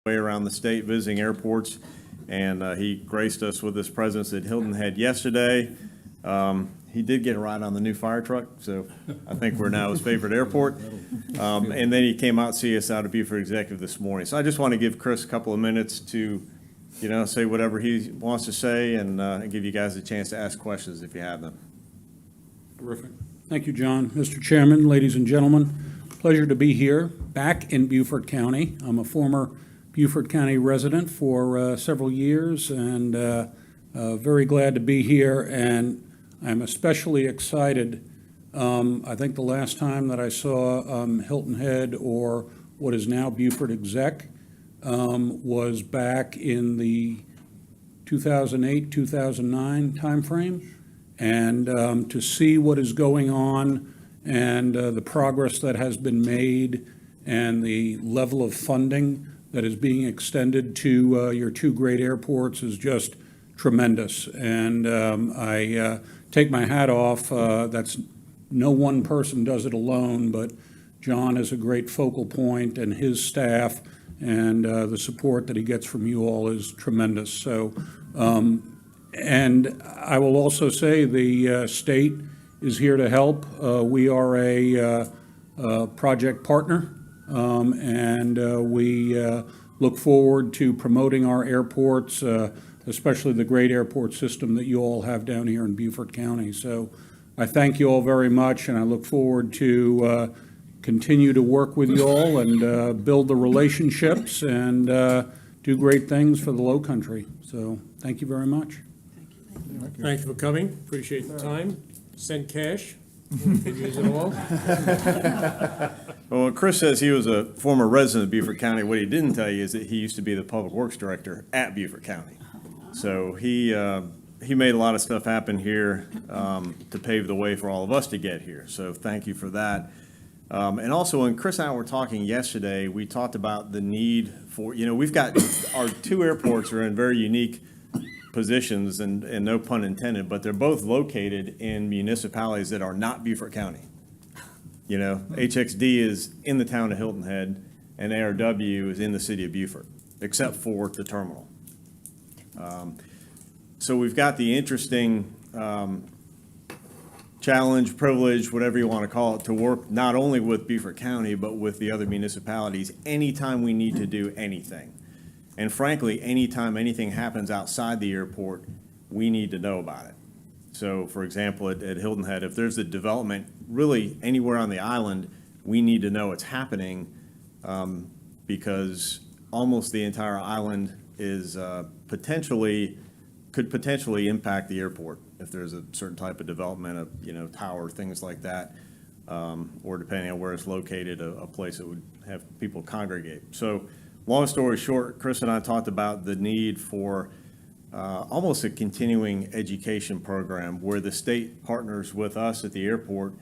way around the state visiting airports, and he graced us with his presence at Hilton Head yesterday. He did get a ride on the new fire truck, so I think we're now his favorite airport. And then he came out to see us out at Beaufort Executive this morning. So I just want to give Chris a couple of minutes to, say whatever he wants to say and give you guys a chance to ask questions if you have them. Terrific. Thank you, John. Mr. Chairman, ladies and gentlemen, pleasure to be here back in Beaufort County. I'm a former Beaufort County resident for several years and very glad to be here. And I'm especially excited. I think the last time that I saw Hilton Head, or what is now Beaufort Exec, was back in the 2008-2009 timeframe. And to see what is going on and the progress that has been made and the level of funding that is being extended to your two great airports is just tremendous. And I take my hat off. That's no one person does it alone, but John is a great focal point, and his staff and the support that he gets from you all is tremendous. So, and I will also say the state is here to help. We are a project partner, and we look forward to promoting our airports, especially the great airport system that you all have down here in Beaufort County. So I thank you all very much, and I look forward to continue to work with you all and build the relationships and do great things for the Lowcountry. So thank you very much. Thank you for coming. Appreciate the time. Send cash. Can use it all. Well, when Chris says he was a former resident of Beaufort County, what he didn't tell you is that he used to be the Public Works Director at Beaufort County. So he made a lot of stuff happen here to pave the way for all of us to get here. So thank you for that. And also, when Chris and I were talking yesterday, we talked about the need for, we've got our two airports are in very unique positions, and no pun intended, but they're both located in municipalities that are not Beaufort County. HXD is in the town of Hilton Head, and ARW is in the city of Beaufort, except for the terminal. So we've got the interesting challenge, privilege, whatever you want to call it, to work not only with Beaufort County, but with the other municipalities anytime we need to do anything. And frankly, anytime anything happens outside the airport, we need to know about it. So, for example, at Hilton Head, if there's a development really anywhere on the island, we need to know it's happening because almost the entire island is could potentially impact the airport if there's a certain type of development, a tower, things like that, or depending on where it's located, a place that would have people congregate. So, long story short, Chris and I talked about the need for almost a continuing education program where the state partners with us at the airport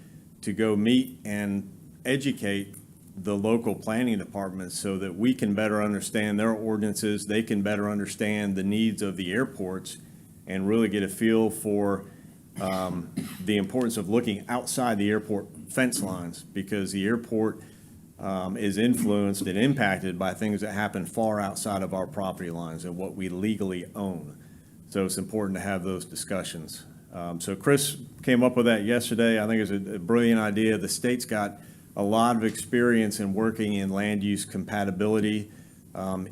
to go meet and educate the local planning departments so that we can better understand their ordinances, they can better understand the needs of the airports, and really get a feel for the importance of looking outside the airport fence lines, because the airport is influenced and impacted by things that happen far outside of our property lines and what we legally own. So it's important to have those discussions. So Chris came up with that yesterday. I think it was a brilliant idea. The state's got a lot of experience in working in land use compatibility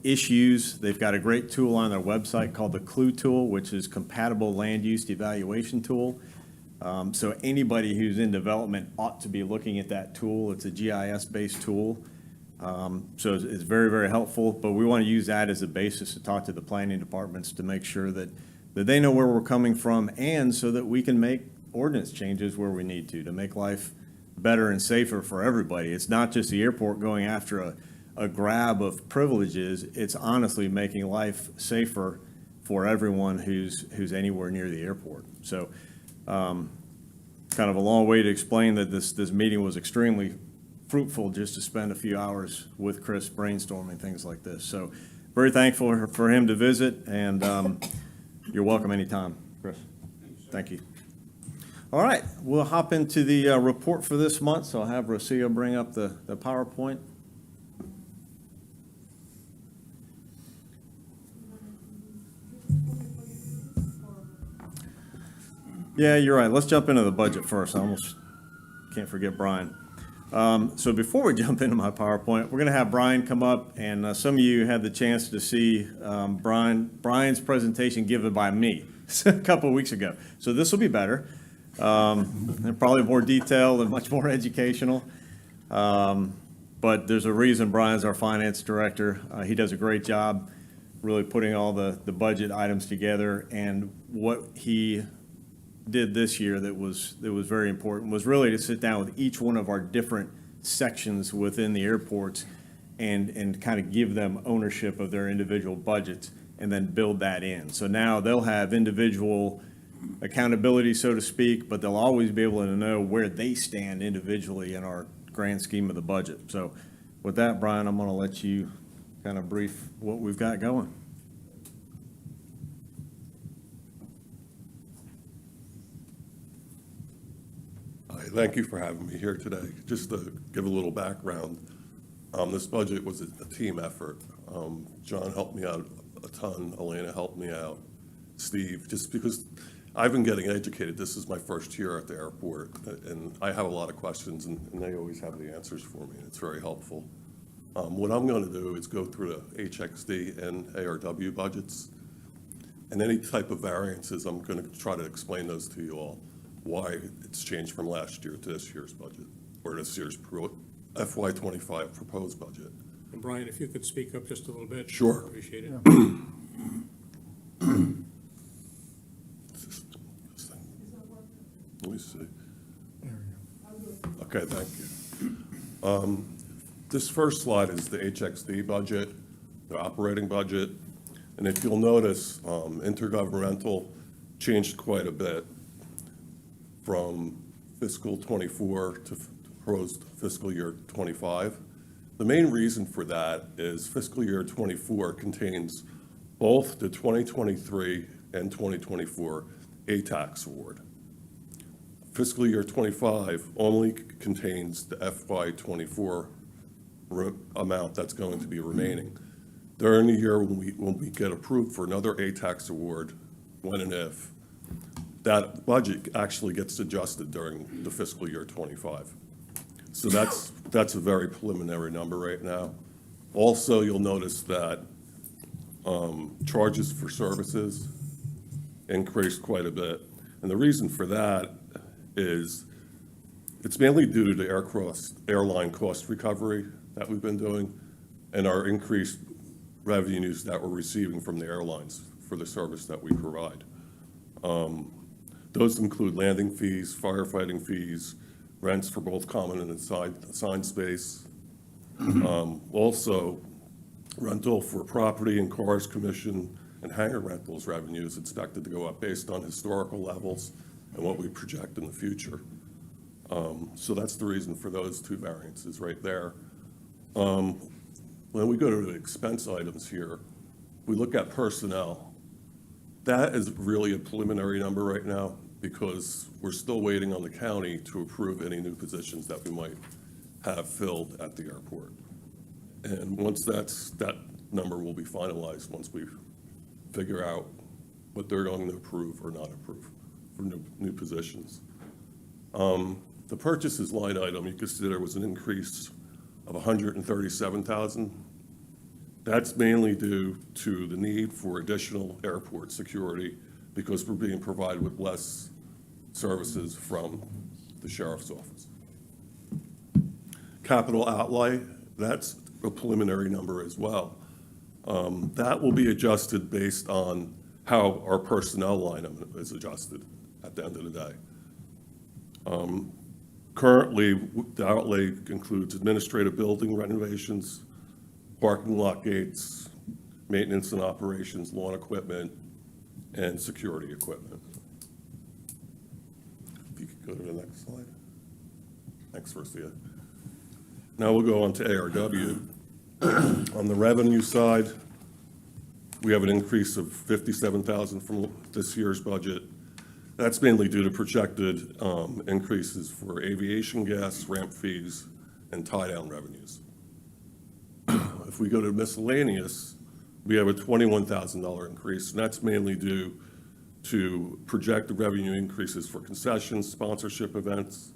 issues. They've got a great tool on their website called the CLUE tool, which is Compatible Land Use Evaluation Tool. So anybody who's in development ought to be looking at that tool. It's a GIS-based tool. So it's very, very helpful, but we want to use that as a basis to talk to the planning departments to make sure that they know where we're coming from, and so that we can make ordinance changes where we need to make life better and safer for everybody. It's not just the airport going after a grab of privileges. It's honestly making life safer for everyone who's anywhere near the airport. So kind of a long way to explain that this meeting was extremely fruitful, just to spend a few hours with Chris brainstorming things like this. So very thankful for him to visit, and you're welcome anytime, Chris. Thank you. All right, we'll hop into the report for this month. So I'll have Rocio bring up the PowerPoint. Yeah, you're right. Let's jump into the budget first. I almost can't forget Brian. So before we jump into my PowerPoint, we're going to have Brian come up, and some of you had the chance to see Brian's presentation given by me a couple of weeks ago. So this will be better, and probably more detailed and much more educational. But there's a reason Brian's our finance director. He does a great job really putting all the budget items together, and what he did this year that was very important was really to sit down with each one of our different sections within the airports and kind of give them ownership of their individual budgets and then build that in. So now they'll have individual accountability, so to speak, but they'll always be able to know where they stand individually in our grand scheme of the budget. So with that, Brian, I'm going to let you kind of brief what we've got going. Thank you for having me here today. Just to give a little background, this budget was a team effort. John helped me out a ton, Elena helped me out, Steve, just because I've been getting educated. This is my first year at the airport, and I have a lot of questions, and they always have the answers for me, and it's very helpful. What I'm going to do is go through the HXD and ARW budgets, and any type of variances, I'm going to try to explain those to you all, why it's changed from last year to this year's budget, or this year's FY25 proposed budget. And Brian, if you could speak up just a little bit. Sure. Appreciate it. Let me see. Okay, thank you. This first slide is the HXD budget, the operating budget. And if you'll notice, intergovernmental changed quite a bit from fiscal 24 to proposed fiscal year 25. The main reason for that is fiscal year 24 contains both the 2023 and 2024 ATAX award. Fiscal year 25 only contains the FY 24 amount that's going to be remaining. During the year when we get approved for another ATAX award, when and if, that budget actually gets adjusted during the fiscal year 25. So that's a very preliminary number right now. Also, you'll notice that charges for services increased quite a bit. And the reason for that is it's mainly due to the airline cost recovery that we've been doing and our increased revenues that we're receiving from the airlines for the service that we provide. Those include landing fees, firefighting fees, rents for both common and assigned space. Also, rental for property and cars commission and hangar rentals revenue is expected to go up based on historical levels and what we project in the future. So that's the reason for those two variances right there. When we go to the expense items here, we look at personnel. That is really a preliminary number right now because we're still waiting on the county to approve any new positions that we might have filled at the airport. And once that number will be finalized, once we figure out what they're going to approve or not approve for new positions. The purchases line item, you can see there was an increase of $137,000. That's mainly due to the need for additional airport security because we're being provided with less services from the sheriff's office. Capital outlay, that's a preliminary number as well. That will be adjusted based on how our personnel line is adjusted at the end of the day. Currently, the outlay includes administrative building renovations, parking lot gates, maintenance and operations, lawn equipment, and security equipment. If you could go to the next slide. Thanks, Garcia. Now we'll go on to ARW. On the revenue side, we have an increase of $57,000 from this year's budget. That's mainly due to projected increases for aviation gas, ramp fees, and tie-down revenues. If we go to miscellaneous, we have a $21,000 increase, and that's mainly due to project the revenue increases for concessions, sponsorship events,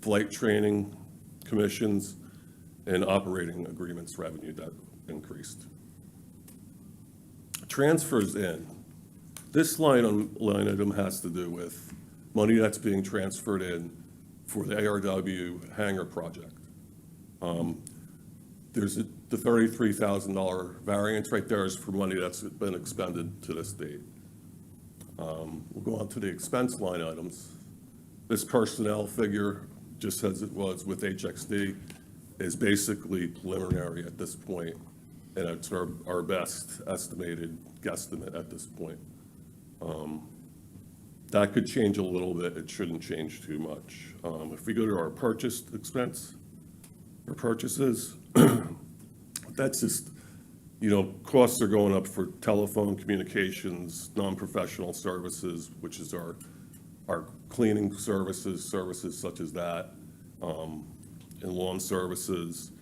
flight training, commissions, and operating agreements revenue that increased. Transfers in. This line item has to do with money that's being transferred in for the ARW hangar project. There's the $33,000 variance right there is for money that's been expended to this date. We'll go on to the expense line items. This personnel figure, just as it was with HXD, is basically preliminary at this point, and it's our best estimated guesstimate at this point. That could change a little bit. It shouldn't change too much. If we go to our purchased expense, or purchases, that's just, costs are going up for telephone communications, non-professional services, which is our cleaning services such as that, and lawn services,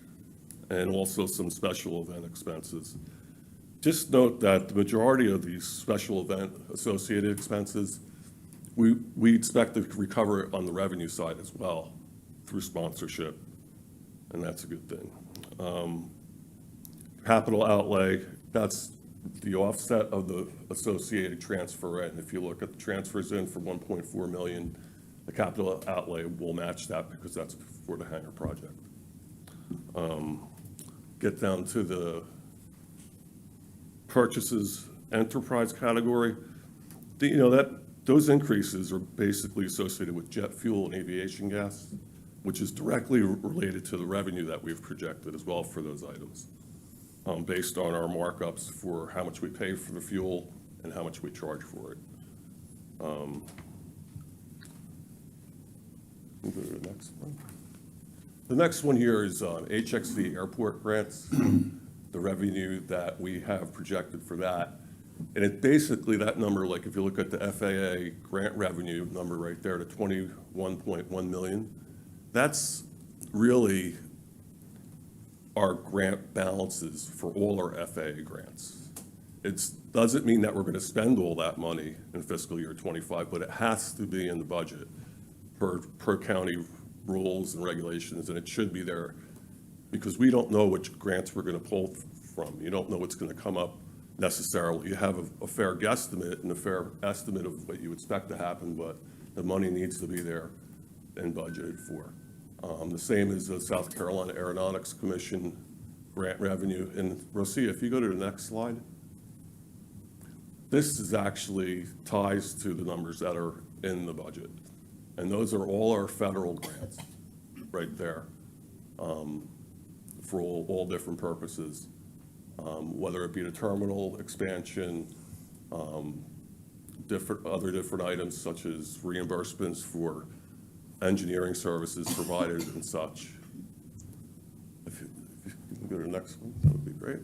and also some special event expenses. Just note that the majority of these special event associated expenses, we expect to recover it on the revenue side as well through sponsorship, and that's a good thing. Capital outlay, that's the offset of the associated transfer in. If you look at the transfers in for 1.4 million, the capital outlay will match that because that's for the hangar project. Get down to the purchases enterprise category. Those increases are basically associated with jet fuel and aviation gas, which is directly related to the revenue that we've projected as well for those items, based on our markups for how much we pay for the fuel and how much we charge for it. We'll go to the next one. The next one here is HXD airport grants, the revenue that we have projected for that. And it basically, that number, like if you look at the FAA grant revenue number right there, the 21.1 million, that's really our grant balances for all our FAA grants. It doesn't mean that we're going to spend all that money in fiscal year 25, but it has to be in the budget per county rules and regulations, and it should be there because we don't know which grants we're going to pull from. You don't know what's going to come up necessarily. You have a fair guesstimate and a fair estimate of what you expect to happen, but the money needs to be there and budgeted for. The same as the South Carolina Aeronautics Commission grant revenue. And Rosia, if you go to the next slide, this is actually ties to the numbers that are in the budget. And those are all our federal grants right there, for all different purposes, whether it be the terminal expansion, other different items such as reimbursements for engineering services provided and such. If you can go to the next one, that would be great.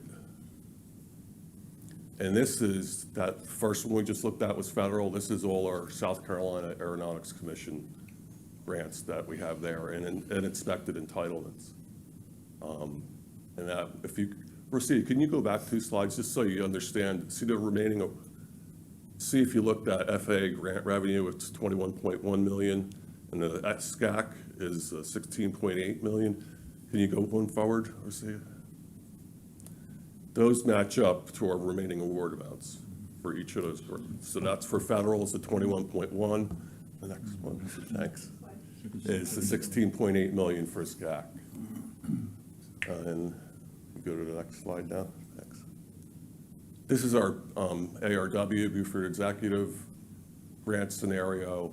And this is, that first one we just looked at was federal. This is all our South Carolina Aeronautics Commission grants that we have there and expected entitlements. And that, if you, Rosia, can you go back 2 slides just so you understand, see the remaining, see if you looked at FAA grant revenue, it's 21.1 million, and the SCAC is 16.8 million. Can you go one forward, Rosia? Those match up to our remaining award amounts for each of those. So that's for federal, it's the 21.1. The next one, thanks, is the 16.8 million for SCAC. And go to the next slide now. Thanks. This is our ARW, Beaufort Executive grant scenario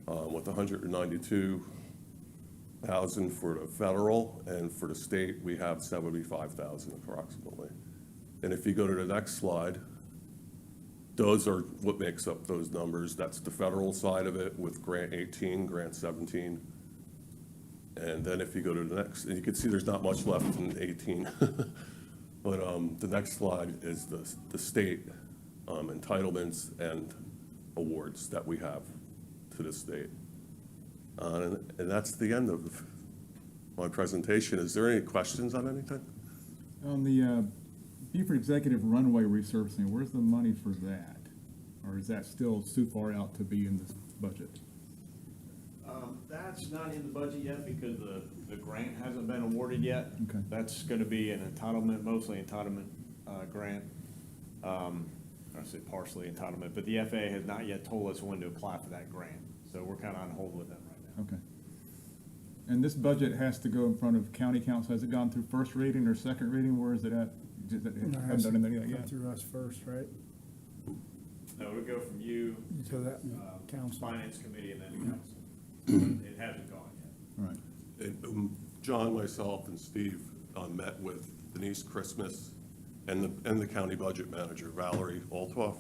with 192,000 for the federal, and for the state, we have 75,000 approximately. And if you go to the next slide, those are what makes up those numbers. That's the federal side of it with grant 18, grant 17. And then if you go to the next, and you can see there's not much left in 18. But the next slide is the state entitlements and awards that we have to the state. And that's the end of my presentation. Is there any questions on anything? On the Beaufort Executive runway resurfacing, where's the money for that? Or is that still too far out to be in this budget? That's not in the budget yet because the grant hasn't been awarded yet. Okay. That's gonna be an entitlement, mostly entitlement, grant. I say partially entitlement, but the FAA has not yet told us when to apply for that grant. So we're kinda on hold with them right now. Okay. And this budget has to go in front of county council. Has it gone through first reading or second reading? Where is it at? Haven't done anything like yet? Through us first, right? No, it would go from you, To that council. finance committee, and then to council. It hasn't gone yet. All right. And, John, myself, and Steve met with Denise Christmas and the county budget manager, Valerie Altoff.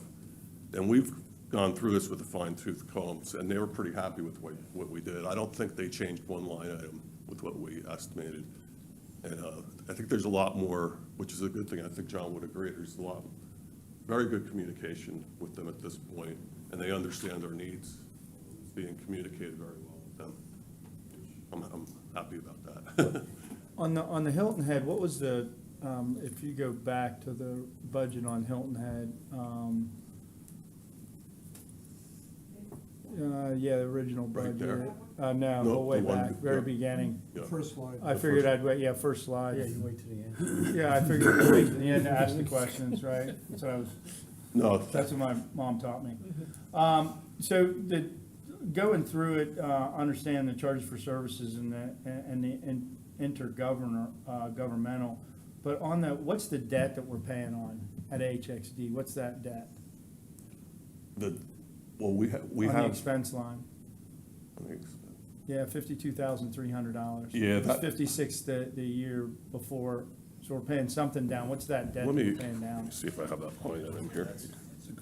And we've gone through this with a fine tooth comb, and they were pretty happy with what we did. I don't think they changed one line item with what we estimated. And I think there's a lot more, which is a good thing. I think John would agree. There's a lot, very good communication with them at this point, and they understand our needs. It's being communicated very well with them. I'm happy about that. On the Hilton Head, what was the, if you go back to the budget on Hilton Head, yeah, the original Right budget. there? No, No, go way the one back, very yeah. beginning. Yeah. First slide. I figured I'd wait, yeah, first slide. Yeah, you wait to the end. Yeah, I figured I'd wait to the end to ask the questions, right? So I was, No, that's what my mom taught me. So going through it, understand the charges for services and the intergovernmental, but on the, what's the debt that we're paying on at HXD? What's that debt? well, we On the have. expense line? Yeah, $52,300. Yeah, It was that- 56 the year before, so we're paying something down. What's that debt that Let we're me paying down? see if I have that point in here.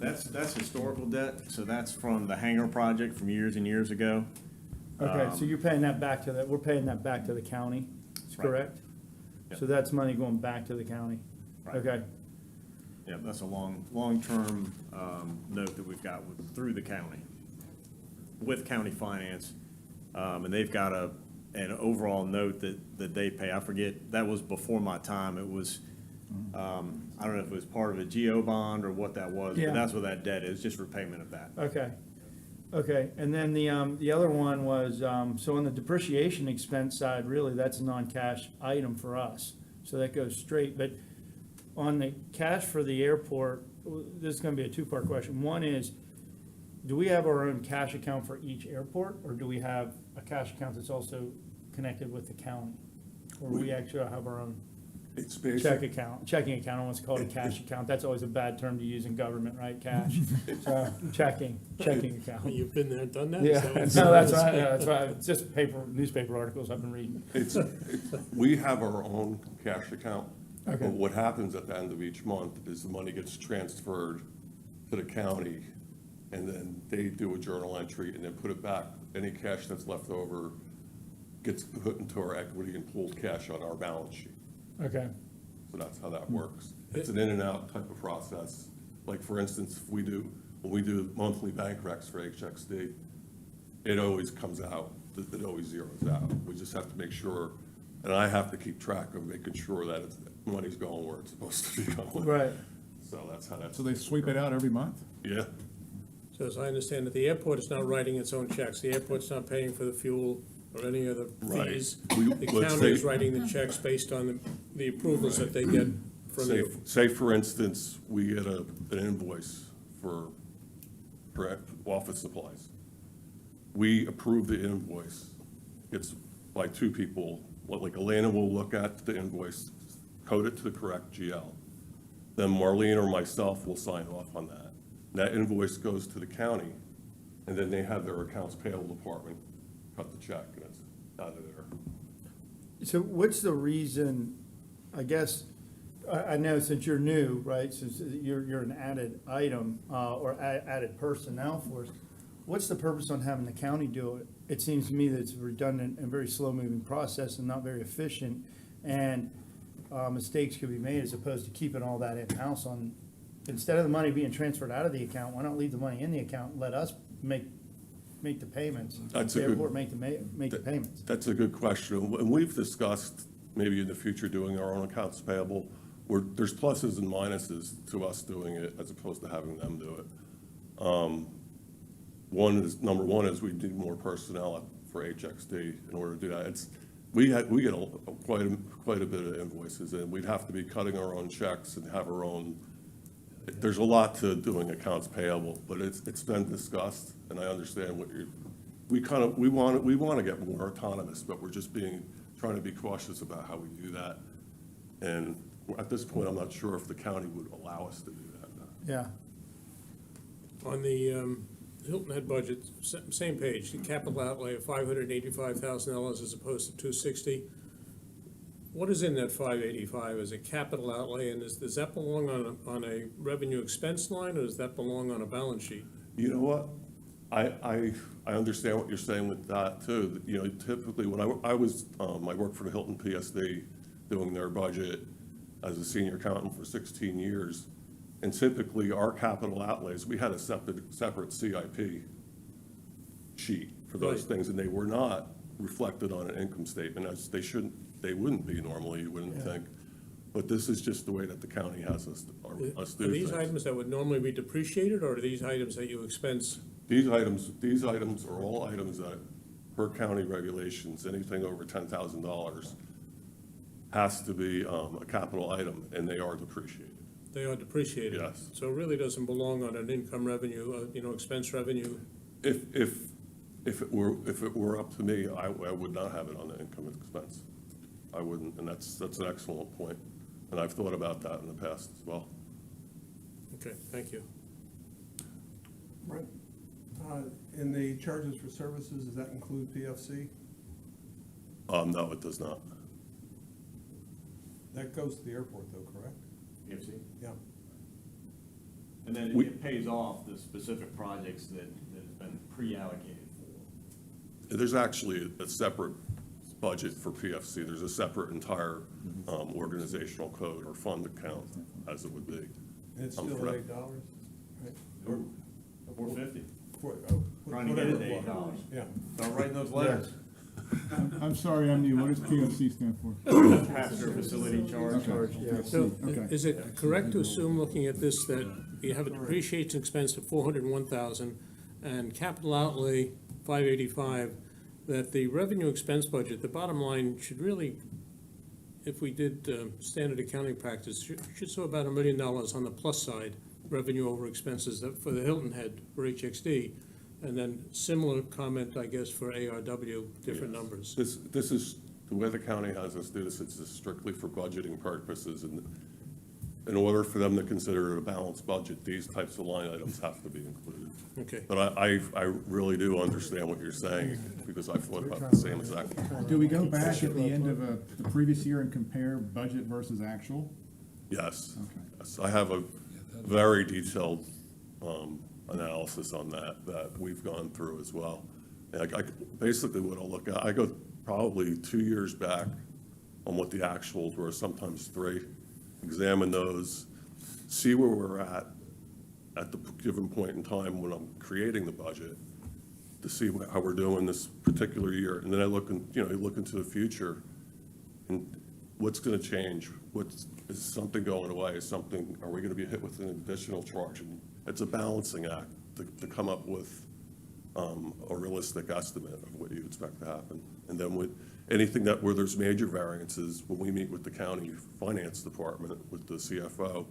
That's historical debt, so that's from the hangar project from years and years ago. Okay, so you're paying that back to the, we're paying that back to the county, Right. correct? Yep. So that's money going back to the county? Right. Okay, Yeah, that's a long-term note that we've got through the county, with county finance. And they've got an overall note that they pay. I forget, that was before my time. It was, I don't know if it was part of a GO bond or what that was, Yeah. but that's what that debt is, just repayment of that. okay. Okay, and then the other one was, so on the depreciation expense side, really, that's a non-cash item for us. So that goes straight, but on the cash for the airport, this is gonna be a two-part question. One is, do we have our own cash account for each airport, or do we have a cash account that's also connected with the county? Or we actually have our own It's checking account, I want to call it a cash account, that's always a bad term to use in government, right, cash? So, checking account. You've been there, done that? Yeah, Is that what- no, that's right, it's just newspaper articles I've been reading. We have our own cash account. Okay. But what happens at the end of each month is the money gets transferred to the county, and then they do a journal entry and then put it back. Any cash that's left over gets put into our equity and pooled cash on our balance sheet. Okay, So that's how that works. It's an in and out type of process. Like, for instance, when we do monthly bank recs for HXD, it always comes out, it always zeroes out. We just have to make sure, and I have to keep track of making sure that money's going where it's supposed to be going. right, So that's how that's. So they sweep it out every month? Yeah, So as I understand it, the airport is not writing its own checks. The airport's not paying for the fuel or any of the Right. fees. We- The let's county is say- writing the checks based on the approvals that they get from you. say for instance, we get an invoice for office supplies. We approve the invoice. It's by two people, like Elena will look at the invoice, code it to the correct GL. Then Marlene or myself will sign off on that. That invoice goes to the county, and then they have their accounts payable department cut the check, and it's out of there. so what's the reason, I guess, I know since you're new, right, since you're an added item, or added personnel for us, what's the purpose on having the county do it? It seems to me that it's a redundant and very slow-moving process and not very efficient, and mistakes could be made as opposed to keeping all that in-house instead of the money being transferred out of the account, why not leave the money in the account and let us make the payments? That's a The good- airport make the payments. That's a good question, and we've discussed maybe in the future doing our own accounts payable, where there's pluses and minuses to us doing it as opposed to having them do it. Number one is we need more personnel for HXD in order to do that. We get quite a bit of invoices, and we'd have to be cutting our own checks and have our own, there's a lot to doing accounts payable, but it's been discussed, and I understand what we want to get more autonomous, but we're just trying to be cautious about how we do that. And at this point, I'm not sure if the county would allow us to do that. Yeah. On the Hilton Head budget, same page, the capital outlay of $585,000 as opposed to $260. What is in that 585? Is it capital outlay, and does that belong on a revenue expense line, or does that belong on a balance sheet? You know what? I understand what you're saying with that too. That, you know, typically when I worked for the Hilton PSD doing their budget as a senior accountant for 16 years. And typically our capital outlays, we had a separate CIP sheet for those Right. things, and they were not reflected on an income statement as they wouldn't be normally, you wouldn't think. But this is just the way that the county has us do Are things. these items that would normally be depreciated, or are these items that you expense? These items are all items that, per county regulations, anything over $10,000 has to be a capital item, and they are depreciated. They are depreciated? Yes. So it really doesn't belong on an income revenue, expense revenue? If it were up to me, I would not have it on the income expense. I wouldn't, and that's an excellent point, and I've thought about that in the past as well. Okay, thank you. Right. In the charges for services, does that include PFC? No, it does not. That goes to the airport though, correct? PFC. Yeah. And then We- it pays off the specific projects that have been pre-allocated for. There's actually a separate budget for PFC. There's a separate entire organizational code or fund account, as it would be. And it's I'm still correct. $8, right? $450. Trying to get it to $8. Yeah. Start writing those letters. I'm sorry, I'm new. What does PFC stand for? Passenger facility charge. Yeah. So Okay. is it correct to assume, looking at this, that you have a depreciation expense of $401,000 and capital outlay $585, that the revenue expense budget, the bottom line should really, if we did standard accounting practice, should show about $1 million on the plus side, revenue over expenses for the Hilton Head for HXD, and then similar comment, I guess, for ARW, different numbers. This is, the way the county has us do this, it's just strictly for budgeting purposes, and in order for them to consider it a balanced budget, these types of line items have to be included. Okay. But I really do understand what you're saying, because I thought about the same exact. Do we go back at the end of the previous year and compare budget versus actual? Yes. Okay. Yes, I have a very detailed analysis on that we've gone through as well. And basically what I'll look at, I go probably 2 years back on what the actuals were, sometimes 3, examine those, see where we're at the given point in time when I'm creating the budget, to see how we're doing this particular year. And then I look you look into the future, and what's going to change? Is something going away? Are we going to be hit with an additional charge? And it's a balancing act to come up with a realistic estimate of what you expect to happen. And then with anything where there's major variances, when we meet with the county finance department, with the CFO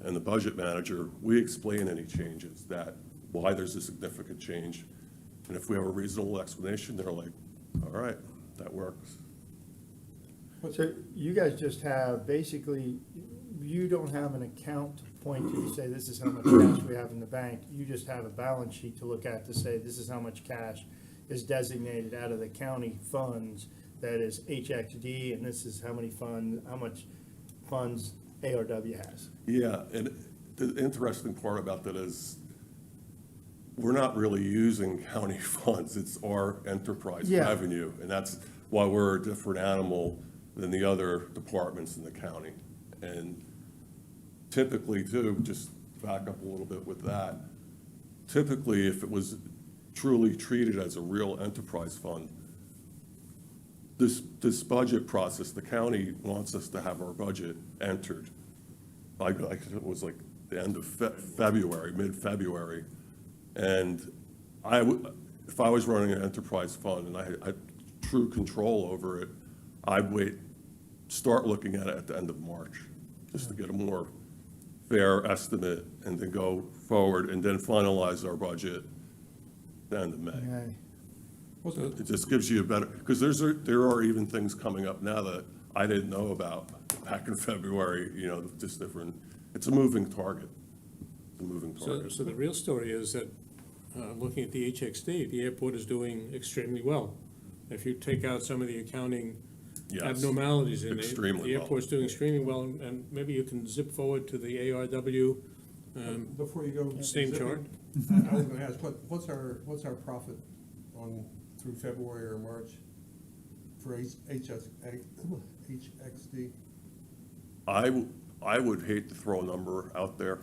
and the budget manager, we explain any changes, why there's a significant change. And if we have a reasonable explanation, they're like, all right, that works. So you guys just have, basically, you don't have an account to point to say, this is how much cash we have in the bank. You just have a balance sheet to look at to say, this is how much cash is designated out of the county funds that is HXD, and this is how much funds ARW has. Yeah, and the interesting part about that is we're not really using county funds. It's our enterprise Yeah. revenue, and that's why we're a different animal than the other departments in the county. And typically, too, just back up a little bit with that, typically, if it was truly treated as a real enterprise fund, this budget process, the county wants us to have our budget entered. It was like the end of February, mid-February. And if I was running an enterprise fund and I had true control over it, I'd start looking at it at the end of March, just to get a more fair estimate, and then go forward and then finalize our budget at the end of May. Okay. It just gives you a better, because there are even things coming up now that I didn't know about back in February, just different, it's a moving target. It's a moving target. So the real story is that, looking at the HXD, the airport is doing extremely well. If you take out some of the accounting Yes. abnormalities in it, Extremely the well. airport's doing extremely well, and maybe you can zip forward to the ARW. Before you go. Same chart. I was gonna ask, what's our profit through February or March for HXD? I would hate to throw a number out there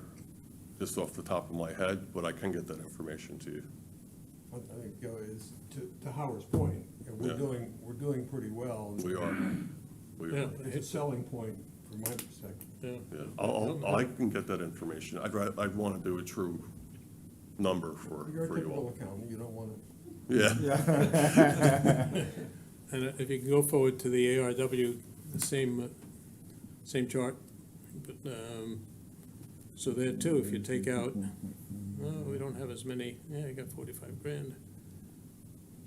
just off the top of my head, but I can get that information to you. I think, is, to Howard's point, we're Yeah. doing pretty well. We are. We Yeah. are. It's a selling point from my perspective. Yeah. Yeah, I can get that information. I'd want to do a true number for You're a you typical all. accountant, you don't want to. Yeah, And if you can go forward to the ARW, the same chart. But, so there too, if you take out, we don't have as many, you got 45 grand.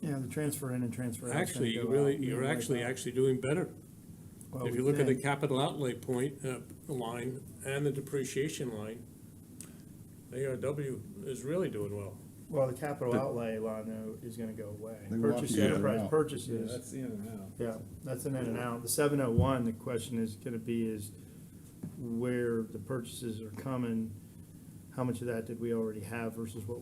Yeah, the transfer in and transfer out. is gonna Actually, go out. you're actually doing better. Well, If we you look at the think. capital outlay line and the depreciation line, ARW is really doing well. Well, the capital outlay line though is gonna go away. They walk Purchase, you in and enterprise out. purchases. That's the in and out. Yeah, that's an in and out. The 701, the question is gonna be is where the purchases are coming, how much of that did we already have versus what,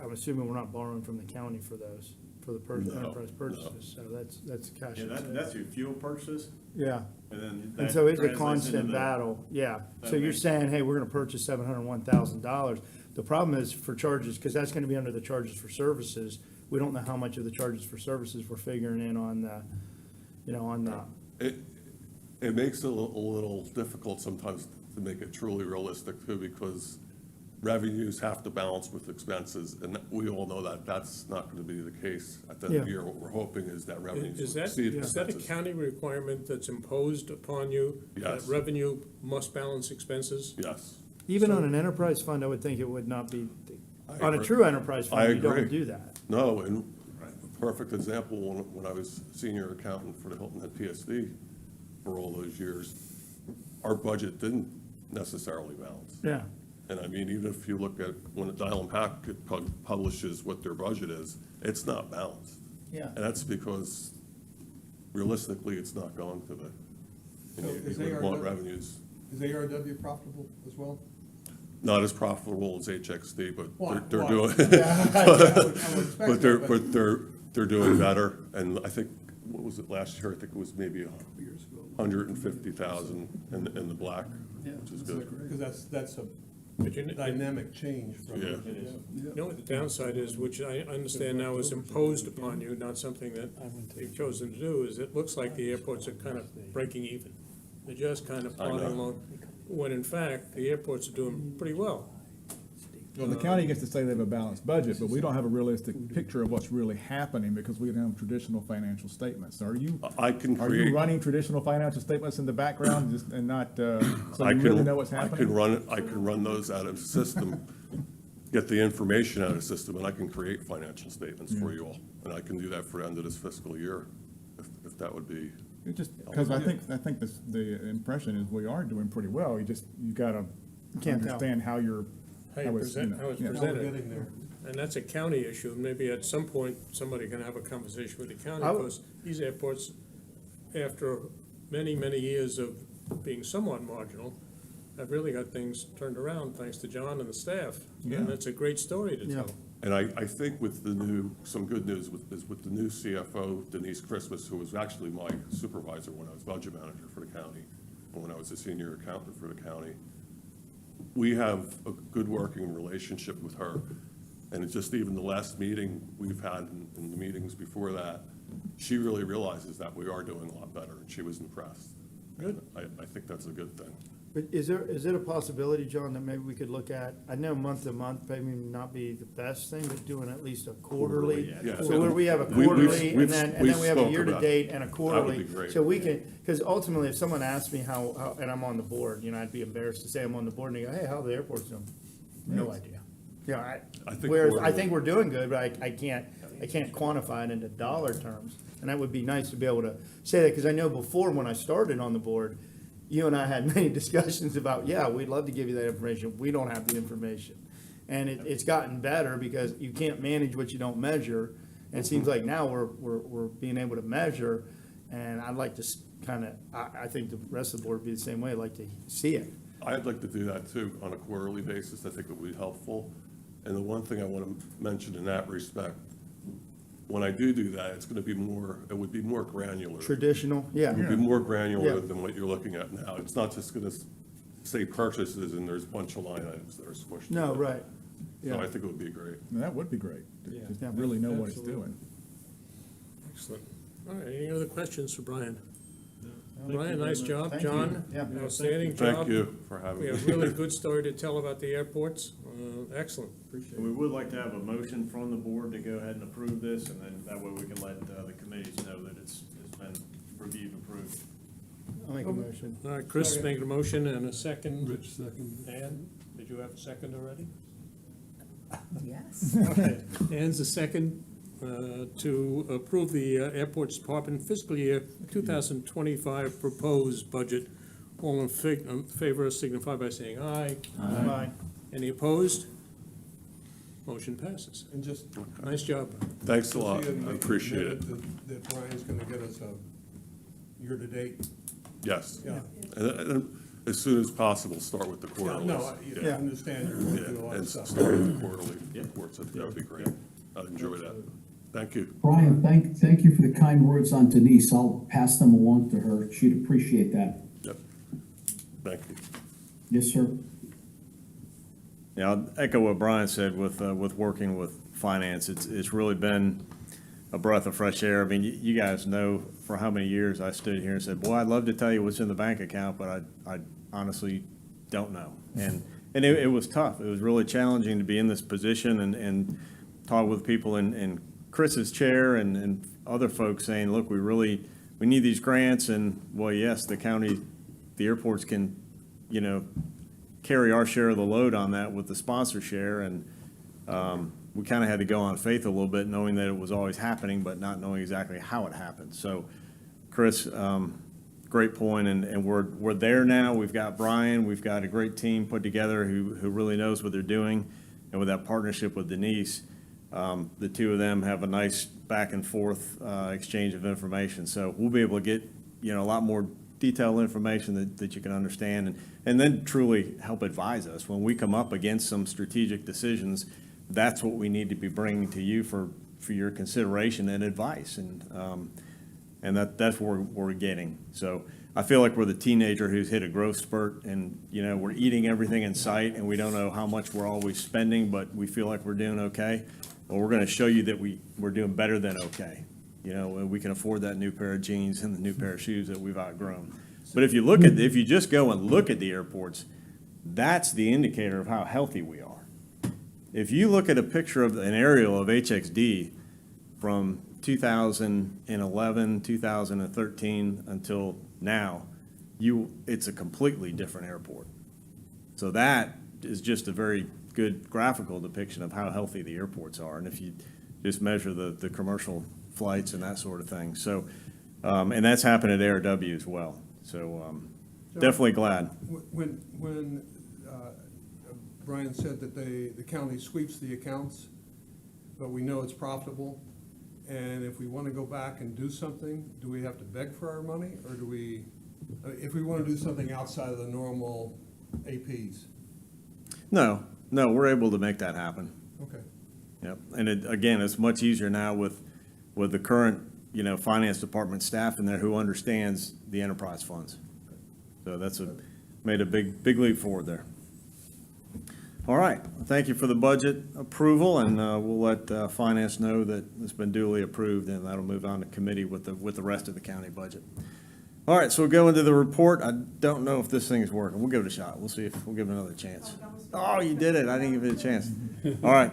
I'm assuming we're not borrowing from the county for those, for the No, enterprise no. purchases, so that's cash. Yeah, that's your fuel purchase, Yeah, and then. and that so it's a translates into constant the- battle, yeah. That So you're makes- saying, hey, we're gonna purchase $701,000. The problem is for charges, because that's gonna be under the charges for services. We don't know how much of the charges for services we're figuring in on the, on the, it makes it a little difficult sometimes to make it truly realistic too, because revenues have to balance with expenses, and we all know that that's not going to be the case at the end of the Yeah. year. What we're hoping is that revenues Is will that, exceed is that a expenses. county requirement that's imposed upon you? Yes. That revenue must balance expenses? Yes, even on an enterprise fund, I would think it would not be, I on a agree. true enterprise I fund, you don't agree. do that. No, and a perfect example, when I was senior accountant for the Hilton Head PSD for all those years, our budget didn't necessarily balance. Yeah, And I mean, even if you look at when the Dial and Packet publishes what their budget is, it's not balanced. yeah. And that's because realistically, it's not going to the, So is you would want ARW revenues. Is ARW profitable as well? Not as profitable as HXD, but Why? they're Why? doing, I would expect but that, they're doing better. And I think, what was it last year? I think it was maybe 150,000 in the black, which is good. Because that's a But you dynamic change from. Yeah. know what the downside is, which I understand now is imposed upon you, not something that you've chosen to do, is it looks like the airports are kind of breaking even. They're just kind of I know. plodding along, when in fact, the airports are doing pretty well. Well, the county gets to say they have a balanced budget, but we don't have a realistic picture of what's really happening because we don't have traditional financial statements. Are you, I can are you create, running traditional financial statements in the background just, and not, so I you really can, know what's I happening? can run those out of the system, get the information out of the system, and I can create financial statements for you all. And I can do that for the end of this fiscal year, if that would be. It just, because I think the impression is we are doing pretty well. You gotta Can't tell. understand how you're, How you present, how it's yeah. How we're presented. getting there. And that's a county issue, and maybe at some point, somebody can have a conversation with the county, I would- because these airports, after many, many years of being somewhat marginal, have really got things turned around, thanks to John and the staff. Yeah. And that's a great story to Yeah. tell. And I think with the some good news is with the new CFO, Denise Christmas, who was actually my supervisor when I was budget manager for the county, and when I was a senior accountant for the county. We have a good working relationship with her. And it's just even the last meeting we've had and the meetings before that, she really realizes that we are doing a lot better, and she was impressed. Good. I think that's a good thing. But is it a possibility, John, that maybe we could look at, I know month to month, maybe not be the best thing, but doing at least a quarterly? yeah. So where we have a We've- quarterly, we've- and then we've we have a spoke year-to-date and a That quarterly. would be great. So we can, because ultimately, if someone asks me how, and I'm on the board, I'd be embarrassed to say I'm on the board, and they go, hey, how the airport's doing? No idea. I think Whereas I quarterly- think we're doing good, but I can't quantify it into dollar terms. And that would be nice to be able to say that, because I know before, when I started on the board, you and I had many discussions about, yeah, we'd love to give you that information. We don't have the information. And it's gotten better because you can't manage what you don't measure. And it seems like now we're being able to measure. And I'd like to kind of, I think the rest of the board would be the same way. I'd like to see it. I'd like to do that too, on a quarterly basis. I think it would be helpful. And the one thing I want to mention in that respect, when I do that, it's going to be more, it would be more granular. Traditional, yeah. It would be more Yeah. granular than what you're looking at now. It's not just going to say purchases and there's a bunch of line items that are squished. No, together. right. So I Yeah. think it would be great. That would be great, Yeah. to really know what it's Absolutely. doing. Excellent. All right, any other questions for Brian? Thank you Brian, very nice much. job. Thank you. John, Yeah. outstanding job. Thank you for having We me. have a really good story to tell about the airports. Excellent. Appreciate We would like to have a motion from the board to go ahead and approve this, and then that way we can let the committees know that it's been reviewed and approved. I'll make a motion. All right, Chris made a motion and a second. Rich second. Ann, did you have a second already? Yes. Okay. Ann's a second to approve the Airports Department fiscal year 2025 proposed budget. All in favor signify by saying aye. Aye. Any opposed? Motion passes. And just. Nice job. Thanks a lot. just I appreciate it. That Brian's gonna get us a year-to-date. Yes. Yeah. And as soon as possible, start with the Yeah, quarterlies. no, I Yeah. understand you're going to do a Yeah, lot and of stuff. start with the quarterly reports. I think that would be great. I'd enjoy that. Thank you. Brian, thank you for the kind words on Denise. I'll pass them along to her. She'd appreciate that. Yep. Thank you. Yes, sir. Yeah, I'll echo what Brian said with working with finance. It's really been a breath of fresh air. I mean, you guys know for how many years I stood here and said, boy, I'd love to tell you what's in the bank account, but I honestly don't know. And it was tough. It was really challenging to be in this position and talk with people in Chris's chair and other folks saying, look, we need these grants. And, well, yes, the county, the airports can, carry our share of the load on that with the sponsor share. And we kind of had to go on faith a little bit, knowing that it was always happening, but not knowing exactly how it happened. So, Chris, great point, and we're there now. We've got Brian, we've got a great team put together who really knows what they're doing. And with that partnership with Denise, the two of them have a nice back and forth exchange of information. So we'll be able to get, a lot more detailed information that you can understand and then truly help advise us. When we come up against some strategic decisions, that's what we need to be bringing to you for your consideration and advice. And that's where we're getting. So I feel like we're the teenager who's hit a growth spurt and, we're eating everything in sight and we don't know how much we're always spending, but we feel like we're doing okay. Well, we're going to show you that we're doing better than okay. And we can afford that new pair of jeans and the new pair of shoes that we've outgrown. But if you just go and look at the airports, that's the indicator of how healthy we are. If you look at a picture of an aerial of HXD from 2011, 2013 until now, it's a completely different airport. So that is just a very good graphical depiction of how healthy the airports are. And if you just measure the commercial flights and that sort of thing. So, and that's happened at ARW as well. So definitely glad. When Brian said that the county sweeps the accounts, but we know it's profitable, and if we want to go back and do something, do we have to beg for our money, or do we, if we want to do something outside of the normal APs? No, we're able to make that happen. Okay. Yep. And again, it's much easier now with the current, finance department staff in there who understands the enterprise funds. So that's made a big leap forward there. All right. Thank you for the budget approval, and we'll let finance know that it's been duly approved, and that'll move on to committee with the rest of the county budget. All right, so we'll go into the report. I don't know if this thing is working. We'll give it a shot. We'll see if we'll give it another chance. Oh, you did it. I didn't give it a chance. All right.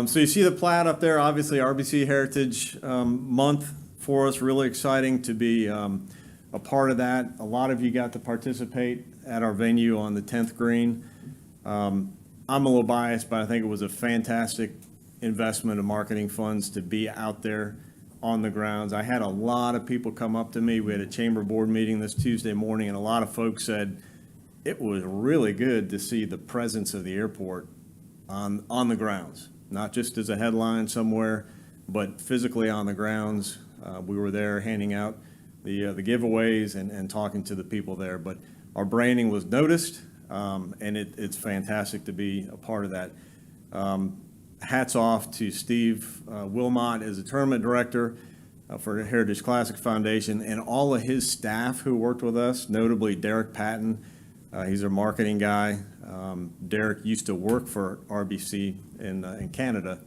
So you see the plat up there, obviously RBC Heritage Month for us. Really exciting to be a part of that. A lot of you got to participate at our venue on the 10th green. I'm a little biased, but I think it was a fantastic investment of marketing funds to be out there on the grounds. I had a lot of people come up to me. We had a chamber board meeting this Tuesday morning, and a lot of folks said it was really good to see the presence of the airport on the grounds, not just as a headline somewhere, but physically on the grounds. We were there handing out the giveaways and talking to the people there. But our branding was noticed, and it's fantastic to be a part of that. Hats off to Steve Wilmot as the tournament director for Heritage Classic Foundation and all of his staff who worked with us, notably Derek Patton. He's our marketing guy. Derek used to work for RBC in Canada,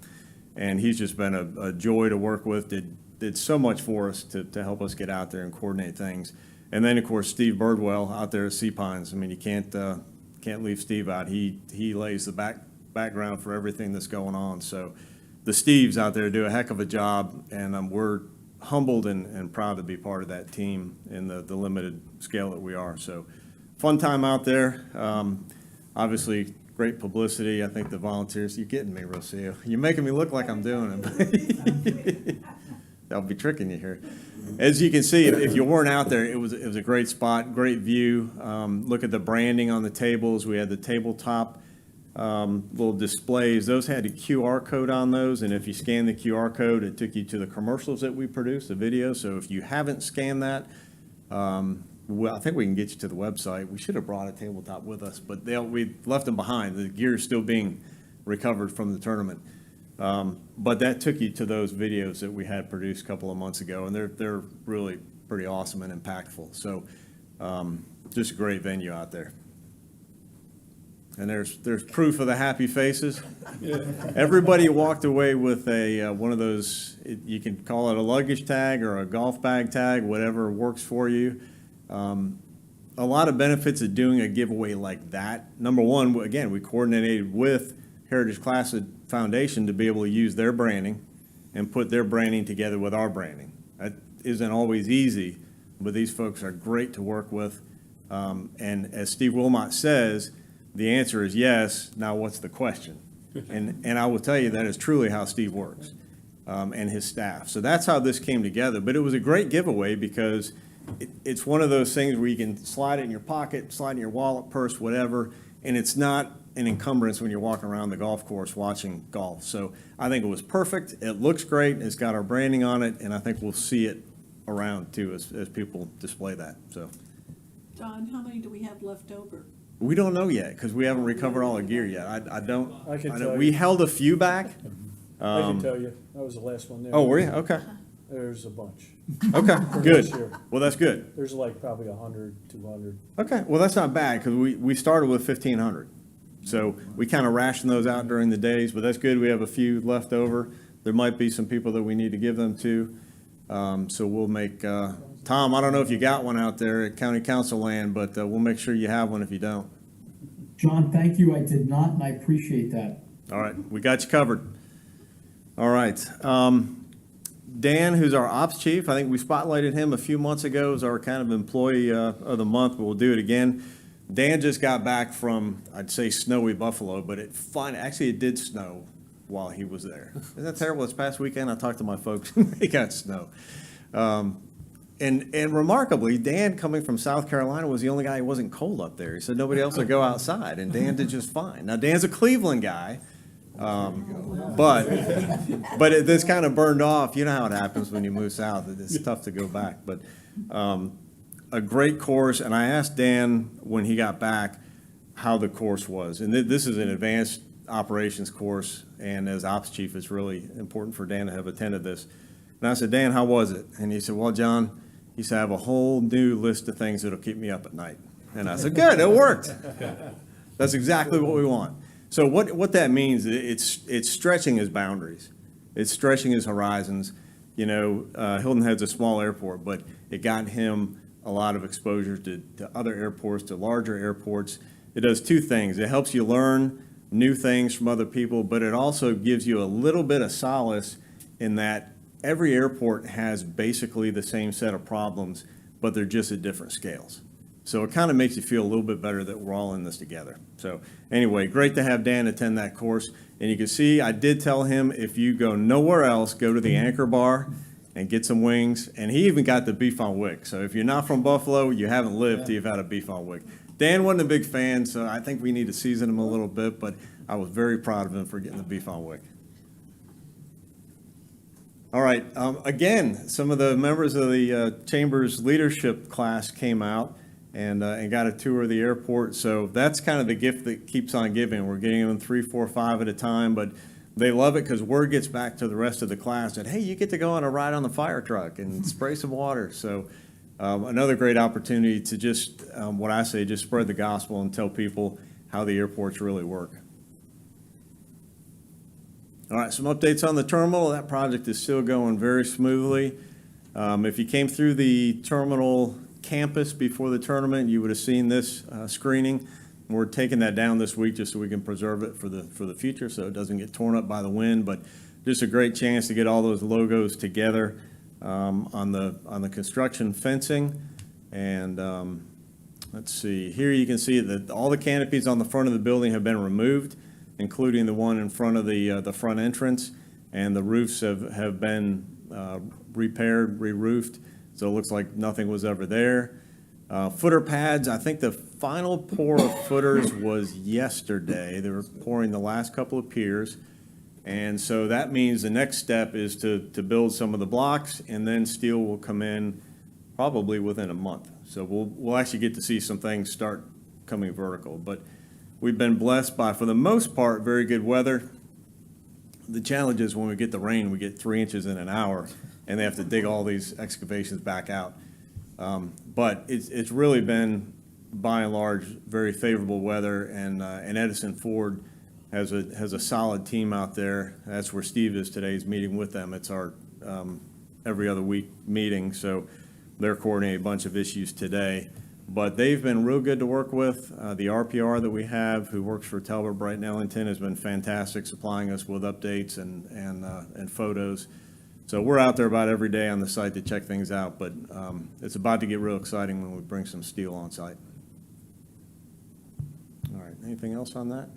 and he's just been a joy to work with, did so much for us to help us get out there and coordinate things. And then, of course, Steve Birdwell out there at Sea Pines. I mean, you can't leave Steve out. He lays the background for everything that's going on. So the Steves out there do a heck of a job, and we're humbled and proud to be part of that team in the limited scale that we are. So fun time out there. Obviously, great publicity. I think the volunteers, you're getting me, Rocio. You're making me look like I'm doing it. I'll be tricking you here. As you can see, if you weren't out there, it was a great spot, great view. Look at the branding on the tables. We had the tabletop little displays. Those had a QR code on those, and if you scan the QR code, it took you to the commercials that we produced, the video. So if you haven't scanned that, well, I think we can get you to the website. We should have brought a tabletop with us, but we left them behind. The gear is still being recovered from the tournament. But that took you to those videos that we had produced a couple of months ago, and they're really pretty awesome and impactful. So just a great venue out there. And there's proof of the happy faces. Everybody walked away with one of those, you can call it a luggage tag or a golf bag tag, whatever works for you. A lot of benefits of doing a giveaway like that. Number one, again, we coordinated with Heritage Classic Foundation to be able to use their branding and put their branding together with our branding. That isn't always easy, but these folks are great to work with. And as Steve Wilmot says, the answer is yes. Now, what's the question? And I will tell you that is truly how Steve works and his staff. So that's how this came together. But it was a great giveaway because it's one of those things where you can slide it in your pocket, slide it in your wallet, purse, whatever, and it's not an encumbrance when you're walking around the golf course watching golf. So I think it was perfect. It looks great. It's got our branding on it, and I think we'll see it around too as people display that. So, John, how many do we have left over? we don't know yet because we haven't recovered all the gear yet. I don't. I can know. tell We you. held a few back. I can tell you, I was the last one there. Oh, were you? Okay. There's a bunch. Okay. For Good. this year. Well, that's good. There's like probably 100, 200. Okay. Well, that's not bad because we started with 1,500. So we kind of ration those out during the days, but that's good. We have a few left over. There might be some people that we need to give them to. So we'll make, Tom, I don't know if you got one out there at County Council land, but we'll make sure you have one if you don't. John, thank you. I did not, and I appreciate that. All right, we got you covered. All right. Dan, who's our ops chief, I think we spotlighted him a few months ago as our kind of employee of the month, but we'll do it again. Dan just got back from, I'd say, snowy Buffalo, but actually it did snow while he was there. Isn't that terrible? This past weekend, I talked to my folks, and they got snow. And remarkably, Dan, coming from South Carolina, was the only guy who wasn't cold up there. He said nobody else would go outside, and Dan did just fine. Now, Dan's a Cleveland guy, but this kind of burned off. You know how it happens when you move south. It's tough to go back. But a great course, and I asked Dan when he got back how the course was. And this is an advanced operations course, and as ops chief, it's really important for Dan to have attended this. And I said, Dan, how was it? And he said, well, John, he said, I have a whole new list of things that'll keep me up at night. And I said, good, it worked. That's exactly what we want. So what that means, it's stretching his boundaries. It's stretching his horizons. You know, Hilton Head's a small airport, but it got him a lot of exposure to other airports, to larger airports. It does two things. It helps you learn new things from other people, but it also gives you a little bit of solace in that every airport has basically the same set of problems, but they're just at different scales. So it kind of makes you feel a little bit better that we're all in this together. So anyway, great to have Dan attend that course. And you can see, I did tell him, if you go nowhere else, go to the Anchor Bar and get some wings. And he even got the beef on wick. So if you're not from Buffalo, you haven't lived till you've had a beef on wick. Dan wasn't a big fan, so I think we need to season him a little bit, but I was very proud of him for getting the beef on wick. All right, again, some of the members of the Chamber's leadership class came out and got a tour of the airport. So that's kind of the gift that keeps on giving. We're getting them 3, 4, 5 at a time, but they love it because word gets back to the rest of the class that, hey, you get to go on a ride on the fire truck and spray some water. So another great opportunity to just, what I say, just spread the gospel and tell people how the airports really work. All right, some updates on the terminal. That project is still going very smoothly. If you came through the terminal campus before the tournament, you would have seen this screening. We're taking that down this week just so we can preserve it for the future so it doesn't get torn up by the wind. But just a great chance to get all those logos together on the construction fencing. And let's see, here you can see that all the canopies on the front of the building have been removed, including the one in front of the front entrance, and the roofs have been repaired, re-roofed, so it looks like nothing was ever there. Footer pads, I think the final pour of footers was yesterday. They were pouring the last couple of piers, and so that means the next step is to build some of the blocks, and then steel will come in probably within a month. So we'll actually get to see some things start coming vertical, but we've been blessed by, for the most part, very good weather. The challenge is when we get the rain, we get 3 inches in an hour, and they have to dig all these excavations back out. But it's really been, by and large, very favorable weather, and Edison Ford has a solid team out there. That's where Steve is today. He's meeting with them. It's our every other week meeting, so they're coordinating a bunch of issues today. But they've been real good to work with. The RPR that we have, who works for Talbot Bright and Ellington, has been fantastic, supplying us with updates and photos. So we're out there about every day on the site to check things out, but it's about to get real exciting when we bring some steel on site. All right, anything else on that?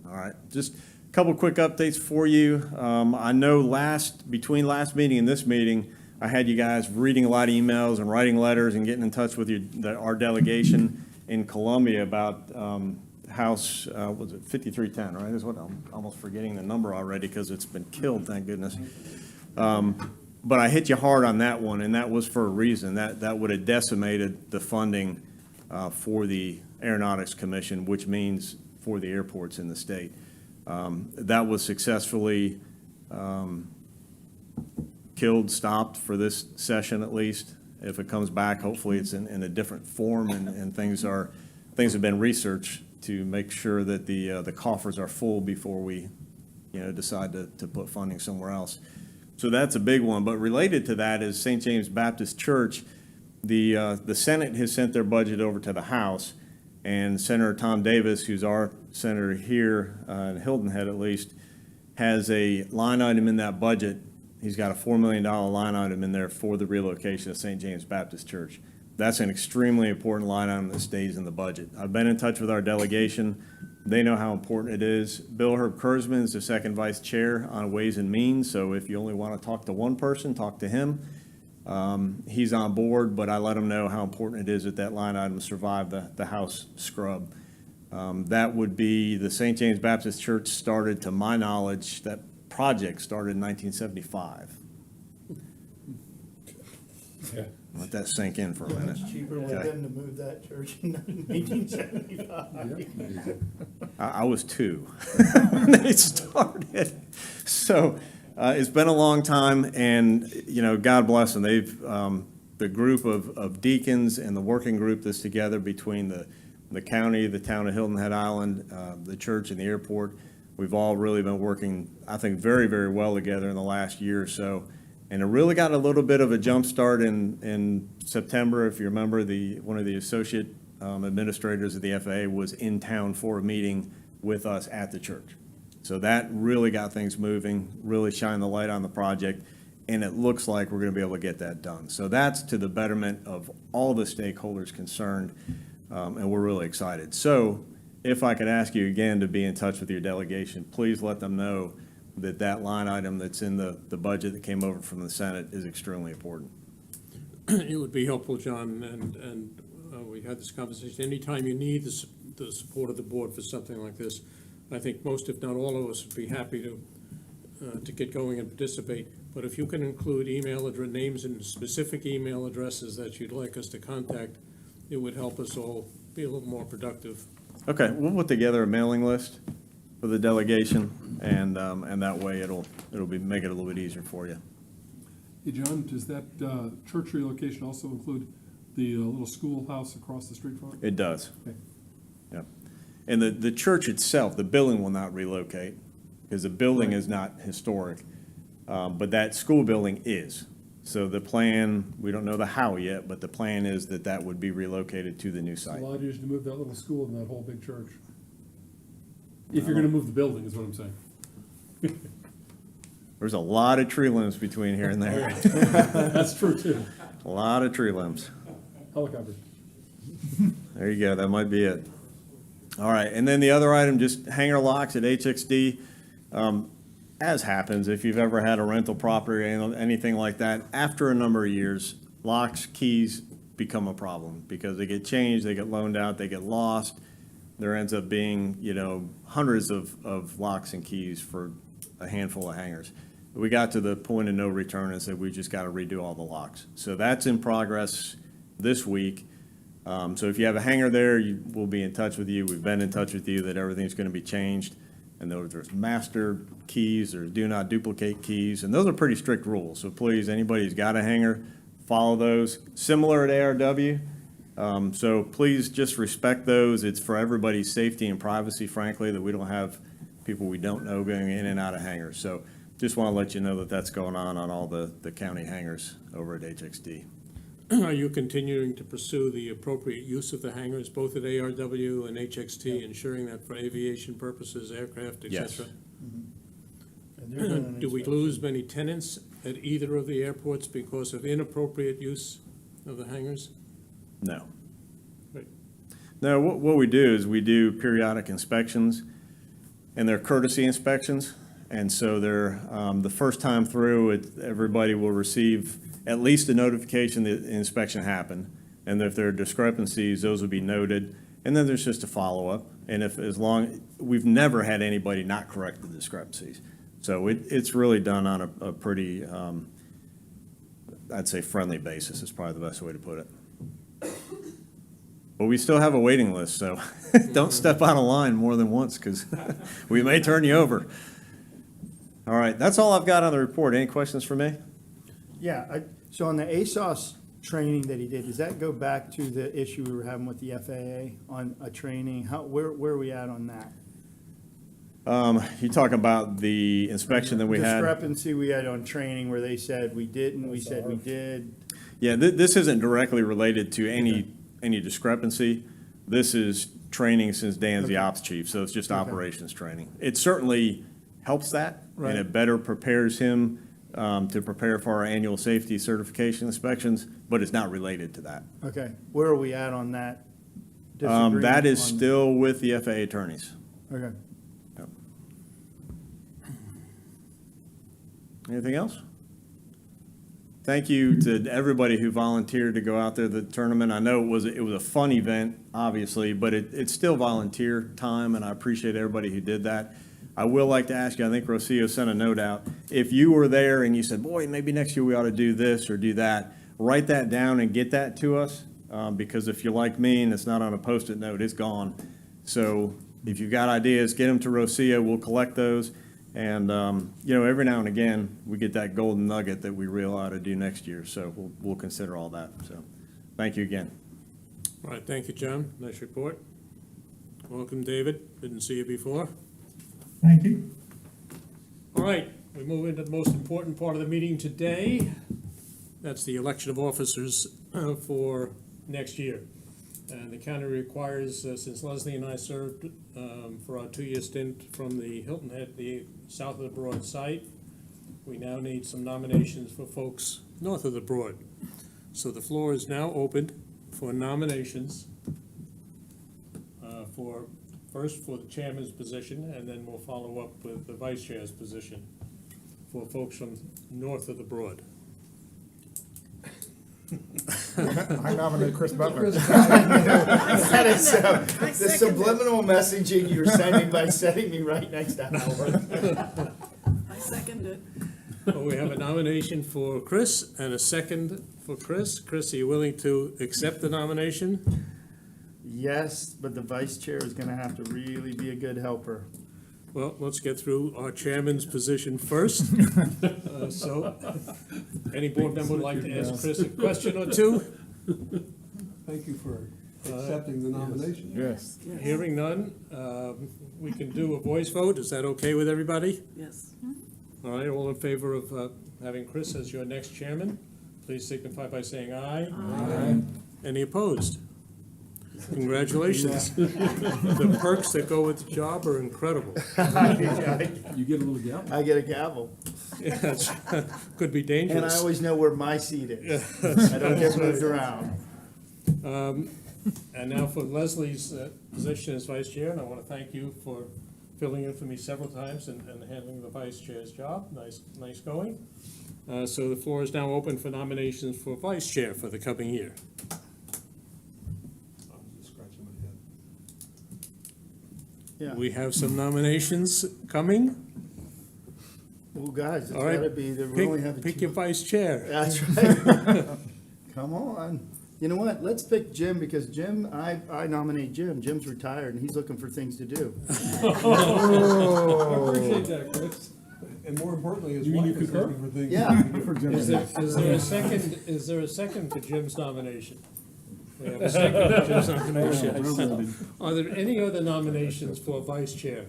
All right, just a couple quick updates for you. I know between last meeting and this meeting, I had you guys reading a lot of emails and writing letters and getting in touch with our delegation in Columbia about House, was it 5310, right? Is what I'm almost forgetting the number already because it's been killed, thank goodness. But I hit you hard on that one, and that was for a reason. That would have decimated the funding for the Aeronautics Commission, which means for the airports in the state. That was successfully killed, stopped for this session at least. If it comes back, hopefully it's in a different form, and things have been researched to make sure that the coffers are full before we decide to put funding somewhere else. So that's a big one. But related to that is St. James Baptist Church. The Senate has sent their budget over to the House, and Senator Tom Davis, who's our senator here in Hilton Head at least, has a line item in that budget. He's got a $4 million line item in there for the relocation of St. James Baptist Church. That's an extremely important line item that stays in the budget. I've been in touch with our delegation. They know how important it is. Bill Herb Kurzman is the second vice chair on Ways and Means, so if you only want to talk to one person, talk to him. He's on board, but I let him know how important it is that line item survive the House scrub. That would be the St. James Baptist Church started, to my knowledge, that project started in 1975. Let that sink in for a minute. It's cheaper with them to move that church in 1875. I was 2 when they started. So it's been a long time, and God bless them. They've the group of deacons and the working group that's together between the county, the town of Hilton Head Island, the church, and the airport. We've all really been working, I think, very, very well together in the last year or so. And it really got a little bit of a jump start in September. If you remember, one of the associate administrators of the FAA was in town for a meeting with us at the church. So that really got things moving, really shined the light on the project, and it looks like we're going to be able to get that done. So that's to the betterment of all the stakeholders concerned, and we're really excited. So if I could ask you again to be in touch with your delegation, please let them know that that line item that's in the budget that came over from the Senate is extremely important. It would be helpful, John, and we had this conversation. Anytime you need the support of the board for something like this, I think most, if not all of us, would be happy to get going and participate. But if you can include email address, names and specific email addresses that you'd like us to contact, it would help us all be a little more productive. Okay, we'll put together a mailing list for the delegation, and that way it'll make it a little bit easier for you. Hey, John, does that church relocation also include the little schoolhouse across the street from it? It does. Okay. Yeah. And the church itself, the building will not relocate, because the building Right. is not historic, but that school building is. So the plan, we don't know the how yet, but the plan is that that would be relocated to the new It's a site. lot easier to move that little school than that whole big church. If you're gonna move the building, is what I'm saying. There's a lot of tree limbs between here and there. That's true too. A lot of tree limbs. Helicopter. There you go, that might be it. All right, and then the other item, just hangar locks at HXD. As happens, if you've ever had a rental property or anything like that, after a number of years, locks, keys become a problem because they get changed, they get loaned out, they get lost. There ends up being, hundreds of locks and keys for a handful of hangars. We got to the point of no return and said, we just got to redo all the locks. So that's in progress this week. So if you have a hangar there, we'll be in touch with you. We've been in touch with you that everything's going to be changed. And there's master keys, there's do not duplicate keys, and those are pretty strict rules. So please, anybody who's got a hangar, follow those. Similar at ARW. So please just respect those. It's for everybody's safety and privacy, frankly, that we don't have people we don't know going in and out of hangars. So just want to let you know that that's going on all the county hangars over at HXD. Are you continuing to pursue the appropriate use of the hangars, both at ARW and HXT, ensuring that for aviation purposes, aircraft, et Yes. cetera? And they're doing an Do we inspection. lose many tenants at either of the airports because of inappropriate use of the hangars? No. Right. No, what we do is we do periodic inspections, and they're courtesy inspections. And so they're, the first time through, everybody will receive at least a notification that the inspection happened. And if there are discrepancies, those will be noted. And then there's just a follow-up. And we've never had anybody not correct the discrepancies. So it's really done on a pretty, I'd say friendly basis is probably the best way to put it. But we still have a waiting list, so don't step out of line more than once, because we may turn you over. All right, that's all I've got on the report. Any questions for me? Yeah, so on the ASOS training that he did, does that go back to the issue we were having with the FAA on a training? Where are we at on that? You talk about the inspection that we had? Discrepancy we had on training where they said we didn't, we said we did. Yeah, this isn't directly related to any discrepancy. This is training since Dan's the ops chief, so it's just operations training. It certainly helps that, and Right. it better prepares him to prepare for our annual safety certification inspections, but it's not related to that. Okay, where are we at on that? disagreement That is on- still with the FAA attorneys. Okay. Yep. Anything else? Thank you to everybody who volunteered to go out there to the tournament. I know it was a fun event, obviously, but it's still volunteer time, and I appreciate everybody who did that. I will like to ask you, I think Rocio sent a note out. If you were there and you said, boy, maybe next year we ought to do this or do that, write that down and get that to us, because if you're like me and it's not on a Post-it note, it's gone. So if you've got ideas, get them to Rocio. We'll collect those. And, every now and again, we get that golden nugget that we really ought to do next year. So we'll consider all that. So thank you again. All right, thank you, John. Nice report. Welcome, David. Didn't see you before. Thank you. All right, we move into the most important part of the meeting today. That's the election of officers for next year. And the county requires, since Leslie and I served for our 2-year stint from the Hilton Head, the south of the Broad site, we now need some nominations for folks north of the Broad. So the floor is now open for nominations first for the chairman's position, and then we'll follow up with the vice chair's position for folks from north of the Broad. I nominate Chris Butler. That is the subliminal messaging you're sending by setting me right next to Howard. I second it. Well, we have a nomination for Chris and a second for Chris. Chris, are you willing to accept the nomination? Yes, but the vice chair is gonna have to really be a good helper. Well, let's get through our chairman's position first. So, any board member would like to ask Chris a question or two? Thank you for accepting the nomination. Yes. Hearing none, we can do a voice vote. Is that okay with everybody? Yes. All right, all in favor of having Chris as your next chairman, please signify by saying aye. Aye. Any opposed? Congratulations. The perks that go with the job are incredible. You get a little gap? I get a gavel, Yeah, that's- could be and I dangerous. always know where my seat is. I don't get moved around. And now for Leslie's position as vice chair, and I want to thank you for filling in for me several times and handling the vice chair's job. Nice going. So the floor is now open for nominations for vice chair for the coming year. I'm just scratching my head. Yeah. We have some nominations coming. Well, guys, it's All right, gotta be, we only have Pick two. your vice chair. That's right. Come on. You know what? Let's pick Jim, because Jim, I nominate Jim. Jim's retired and he's looking for things to do. I appreciate that, Chris. And more importantly, his You mean you wife is concur? looking for things. Yeah. Is there a second for Jim's nomination? We have a second for Jim's nomination. Are there any other nominations for vice chair?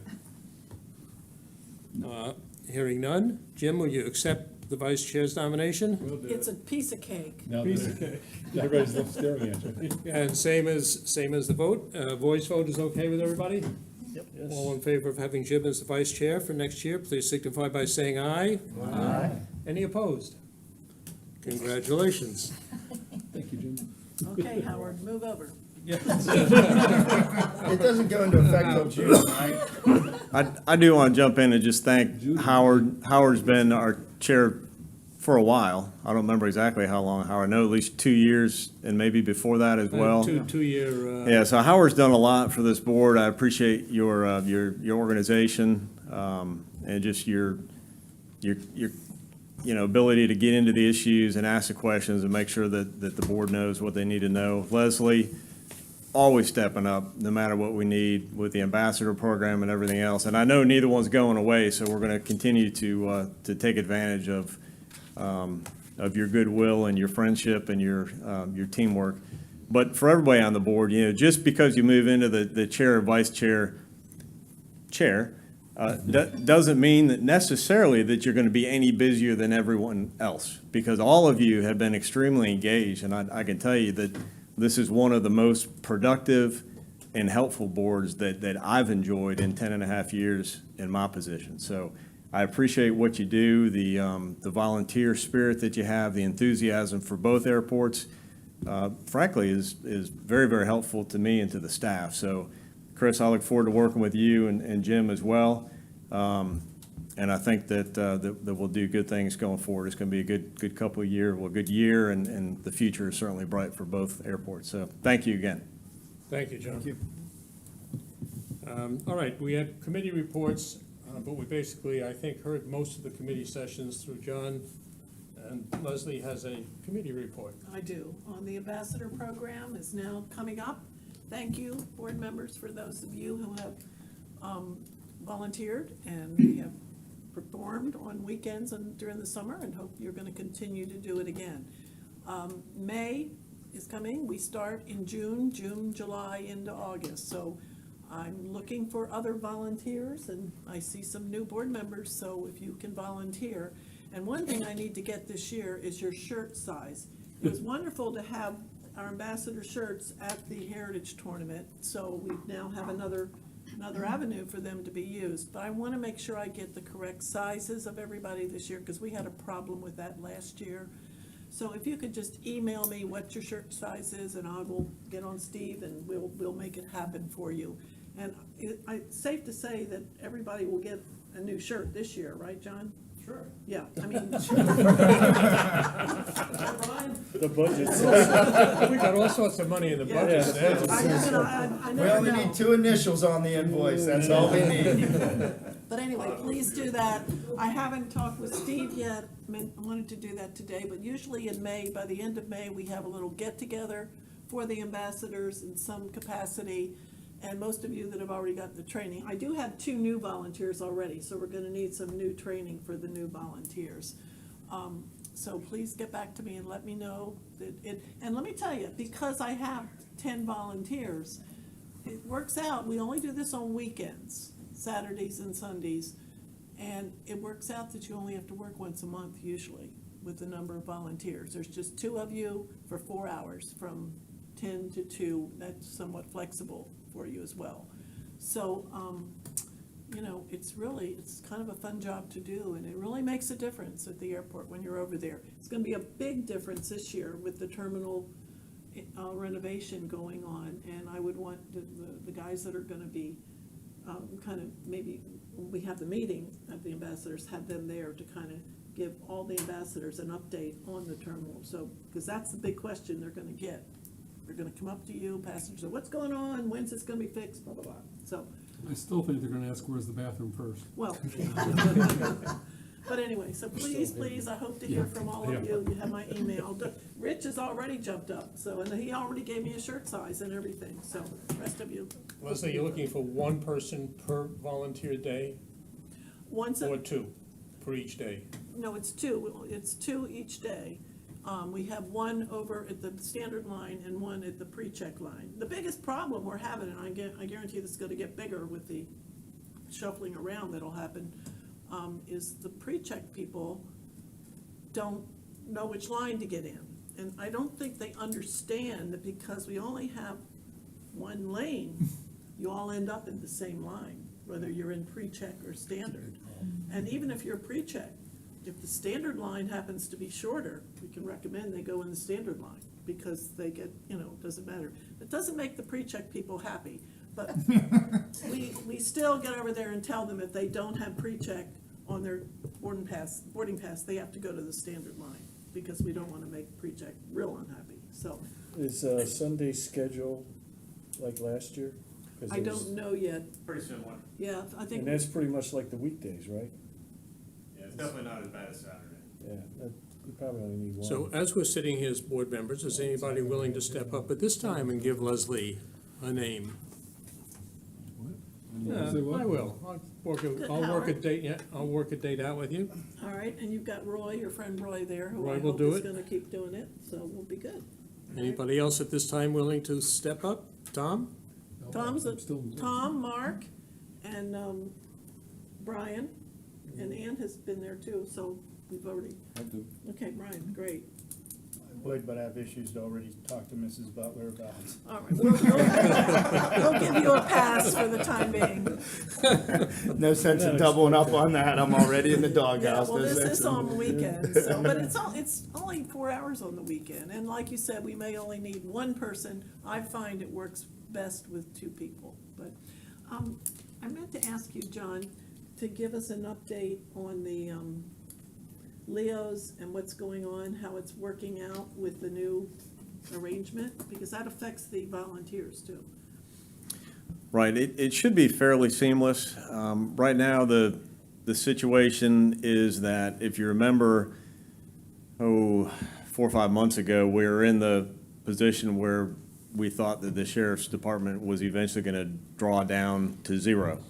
Hearing none. Jim, will you accept the vice chair's nomination? It's a piece of cake. Everybody's staring at you. And same as the vote, voice vote is okay with everybody? Yep. All in favor of having Jim as the vice chair for next year, please signify by saying aye. Aye. Any opposed? Congratulations. Thank you, Jim. Okay, Howard, move over. It doesn't go into effect till June, right? I do want to jump in and just thank Howard. Howard's been our chair for a while. I don't remember exactly how long, Howard. I know at least 2 years and maybe before that as well. Two-year. Yeah, so Howard's done a lot for this board. I appreciate your organization, and just your ability to get into the issues and ask the questions and make sure that the board knows what they need to know. Leslie, always stepping up, no matter what we need with the ambassador program and everything else. And I know neither one's going away, so we're going to continue to take advantage of your goodwill and your friendship and your teamwork. But for everybody on the board, just because you move into the chair or vice chair, doesn't mean that necessarily that you're going to be any busier than everyone else, because all of you have been extremely engaged, and I can tell you that this is one of the most productive and helpful boards that I've enjoyed in 10 and a half years in my position. So I appreciate what you do, the volunteer spirit that you have, the enthusiasm for both airports, frankly, is very, very helpful to me and to the staff. So Chris, I look forward to working with you and Jim as well. And I think that we'll do good things going forward. It's going to be a good couple of years, well, a good year, and the future is certainly bright for both airports. So thank you again. Thank you, John. Thank you. All right, we had committee reports, but we basically, I think, heard most of the committee sessions through John, and Leslie has a committee report. I do. The ambassador program is now coming up. Thank you, board members, for those of you who have volunteered, and we have performed on weekends and during the summer, and hope you're going to continue to do it again. May is coming. We start in June, July into August. So I'm looking for other volunteers, and I see some new board members, so if you can volunteer. And one thing I need to get this year is your shirt size. It was wonderful to have our ambassador shirts at the Heritage Tournament, so we now have another avenue for them to be used. But I want to make sure I get the correct sizes of everybody this year, because we had a problem with that last year. So if you could just email me what your shirt size is, and I will get on Steve, and we'll make it happen for you. And it's safe to say that everybody will get a new shirt this year, right, John? Sure. Yeah, I mean. The budget's. We got all sorts of money in the budget now. I We never only know. need 2 initials on the invoice, that's all we need. But anyway, please do that. I haven't talked with Steve yet. I wanted to do that today, but usually in May, by the end of May, we have a little get-together for the ambassadors in some capacity. And most of you that have already gotten the training. I do have 2 new volunteers already, so we're gonna need some new training for the new volunteers. So please get back to me and let me know that and let me tell you, because I have 10 volunteers, it works out, we only do this on weekends, Saturdays and Sundays, and it works out that you only have to work once a month usually with the number of volunteers. There's just 2 of you for 4 hours, from 10 to 2, that's somewhat flexible for you as well. So, you know, it's kind of a fun job to do, and it really makes a difference at the airport when you're over there. It's gonna be a big difference this year with the terminal renovation going on, and I would want the guys that are gonna be kind of, maybe when we have the meeting at the ambassadors, have them there to kind of give all the ambassadors an update on the terminal. So, because that's the big question they're gonna get. They're gonna come up to you, passengers, say, what's going on, when's this gonna be fixed, blah, blah, blah. So, I still think they're gonna ask, where's the bathroom first? well. But anyway, so please, I hope to hear from all of you. You have my email. Rich has already jumped up, so, and he already gave me a shirt size and everything, so the rest of you. Leslie, you're looking for 1 person per volunteer day, Once, or 2 for each day? no, it's 2. It's 2 each day. We have 1 over at the standard line and 1 at the pre-check line. The biggest problem we're having, and I guarantee this is gonna get bigger with the shuffling around that'll happen, is the pre-check people don't know which line to get in. And I don't think they understand that because we only have 1 lane, you all end up in the same line, whether you're in pre-check or standard. And even if you're pre-check, if the standard line happens to be shorter, we can recommend they go in the standard line, because they get, you know, it doesn't matter. It doesn't make the pre-check people happy, but we still get over there and tell them if they don't have pre-check on their boarding pass, they have to go to the standard line, because we don't wanna make pre-check real unhappy, so. Is Sunday schedule like last year? 'Cause I it was- don't know yet, Pretty similar. yeah, I think. And that's pretty much like the weekdays, right? Yeah, it's definitely not as bad as Saturday. Yeah, you probably only need 1. So as we're sitting here as board members, is anybody willing to step up at this time and give Leslie a name? Yeah, Say what? I will. I'll work a date, yeah, I'll work a date out with you. All right, and you've got Roy, your friend Roy there, who Roy I will hope do is it. gonna keep doing it, so we'll be good. Anybody else at this time willing to step up? Tom? Tom, Mark, and Brian, and Ann has been there too, so we've already. Okay, Brian, great. Would, but I have issues to already talk to Mrs. Butler about. All right, we'll give you a pass for the time being. No sense in doubling up on that, I'm already in the Yeah, doghouse. well, No this sense is in- on weekends, so, but it's only 4 hours on the weekend, and like you said, we may only need 1 person. I find it works best with 2 people, but, I meant to ask you, John, to give us an update on the, Leo's and what's going on, how it's working out with the new arrangement, because that affects the volunteers too. Right, it should be fairly seamless. Right now, the situation is that, if you remember, 4 or 5 months ago, we were in the position where we thought that the sheriff's department was eventually gonna draw down to 0.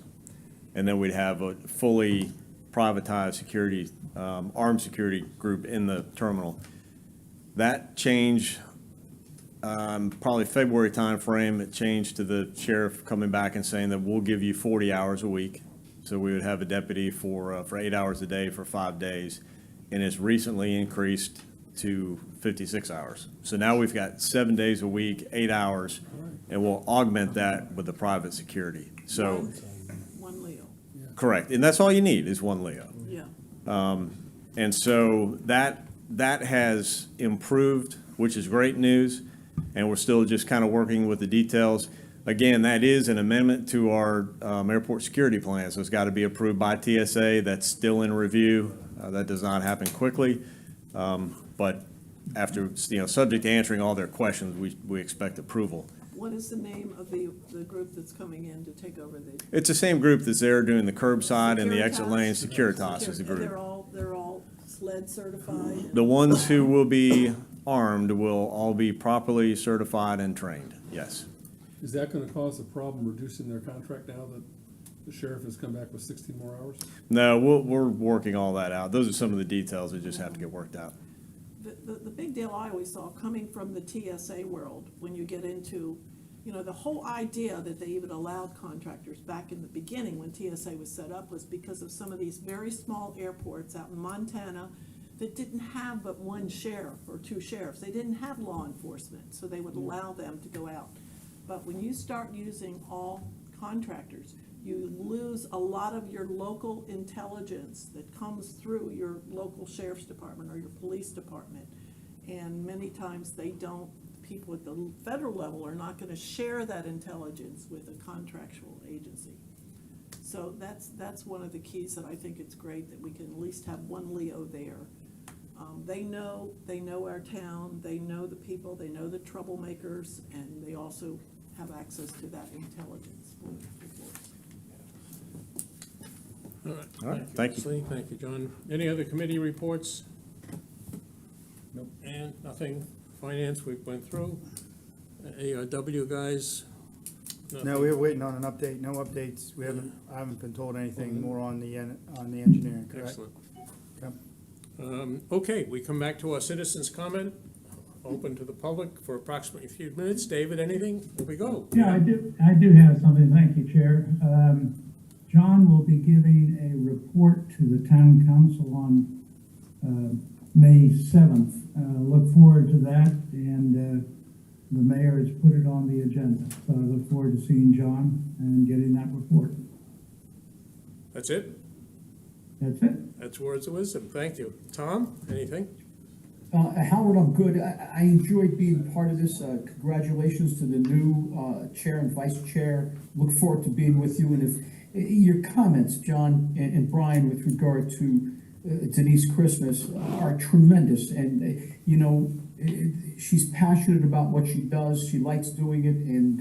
And then we'd have a fully privatized security, armed security group in the terminal. That change probably February timeframe, it changed to the sheriff coming back and saying that we'll give you 40 hours a week. So we would have a deputy for 8 hours a day for 5 days. And it's recently increased to 56 hours. So now we've got 7 days a week, 8 hours, and we'll augment that with the private security. So, One Leo, correct. And that's all you need is one Leo. yeah. And so that has improved, which is great news, and we're still just kind of working with the details. Again, that is an amendment to our airport security plan, so it's got to be approved by TSA. That's still in review. That does not happen quickly, but after, subject to answering all their questions, we expect approval. What is the name of the group that's coming in to take over the? It's the same group that's there doing the curbside and the exit Securitas? lane. Securitas is the They're group. all SLED certified? The ones who will be armed will all be properly certified and trained, yes. Is that gonna cause a problem reducing their contract now that the sheriff has come back with 16 more hours? No, we're working all that out. Those are some of the details that just have to get worked out. The big deal I always saw coming from the TSA world, when you get into, the whole idea that they even allowed contractors back in the beginning when TSA was set up was because of some of these very small airports out in Montana that didn't have but one sheriff or two sheriffs. They didn't have law enforcement, so they would allow them to go out. But when you start using all contractors, you lose a lot of your local intelligence that comes through your local sheriff's department or your police department. And many times people at the federal level are not gonna share that intelligence with a contractual agency. So that's one of the keys that I think it's great that we can at least have one Leo there. They know our town, they know the people, they know the troublemakers, and they also have access to that intelligence. All right, thank you. Leslie. Thank you, John. Any other committee reports? Nope. And nothing. Finance, we went through. ARW guys? Nothing. No, we're waiting on an update, no updates, I haven't been told anything more on the engineering, correct? Excellent. Okay. Okay, we come back to our citizens' comment, open to the public for approximately a few minutes. David, anything? Here we go. Yeah, I do have something, thank you, Chair. John will be giving a report to the town council on May 7th. Look forward to that, and the mayor has put it on the agenda. So I look forward to seeing John and getting that report. That's it? That's it. That's words of wisdom. Thank you. Tom, anything? Howard, I'm good. I enjoyed being part of this. Congratulations to the new chair and vice chair. Look forward to being with you. And if your comments, John and Brian, with regard to Denise Christmas are tremendous. And, she's passionate about what she does. She likes doing it. And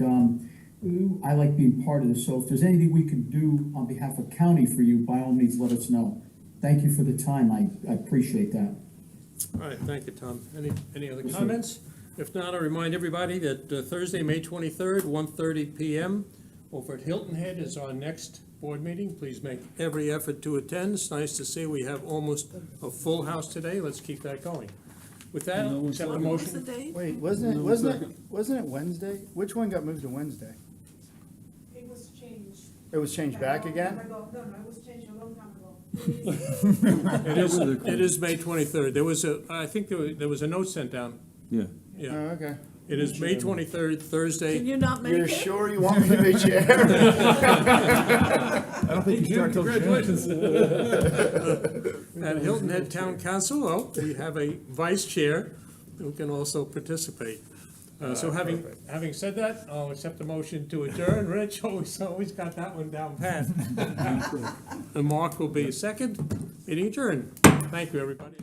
I like being part of this. So if there's anything we can do on behalf of county for you, by all means, let us know. Thank you for the time. I appreciate that. All right, thank you, Tom. Any other comments? If not, I remind everybody that Thursday, May 23rd, 1:30 PM, over at Hilton Head is our next board meeting. Please make every effort to attend. It's nice to see we have almost a full house today. Let's keep that going. With that, accept the What's the motion. date? Wait, wasn't it Wednesday? Which one got moved to Wednesday? It was changed. It was changed back again? No, it was changed a long time ago. It is May 23rd. I think there was a note sent down. Yeah. Oh, Yeah. okay. It is May 23rd, Thursday. Can you not make it? You're sure you want me to be chair? I don't think you start till Congratulations. At Hilton Head Town Council, we have a vice chair who can also participate. So having said that, I'll accept the motion to adjourn. Rich always got that one down pat. And Mark will be second. Meeting adjourned. Thank you, everybody.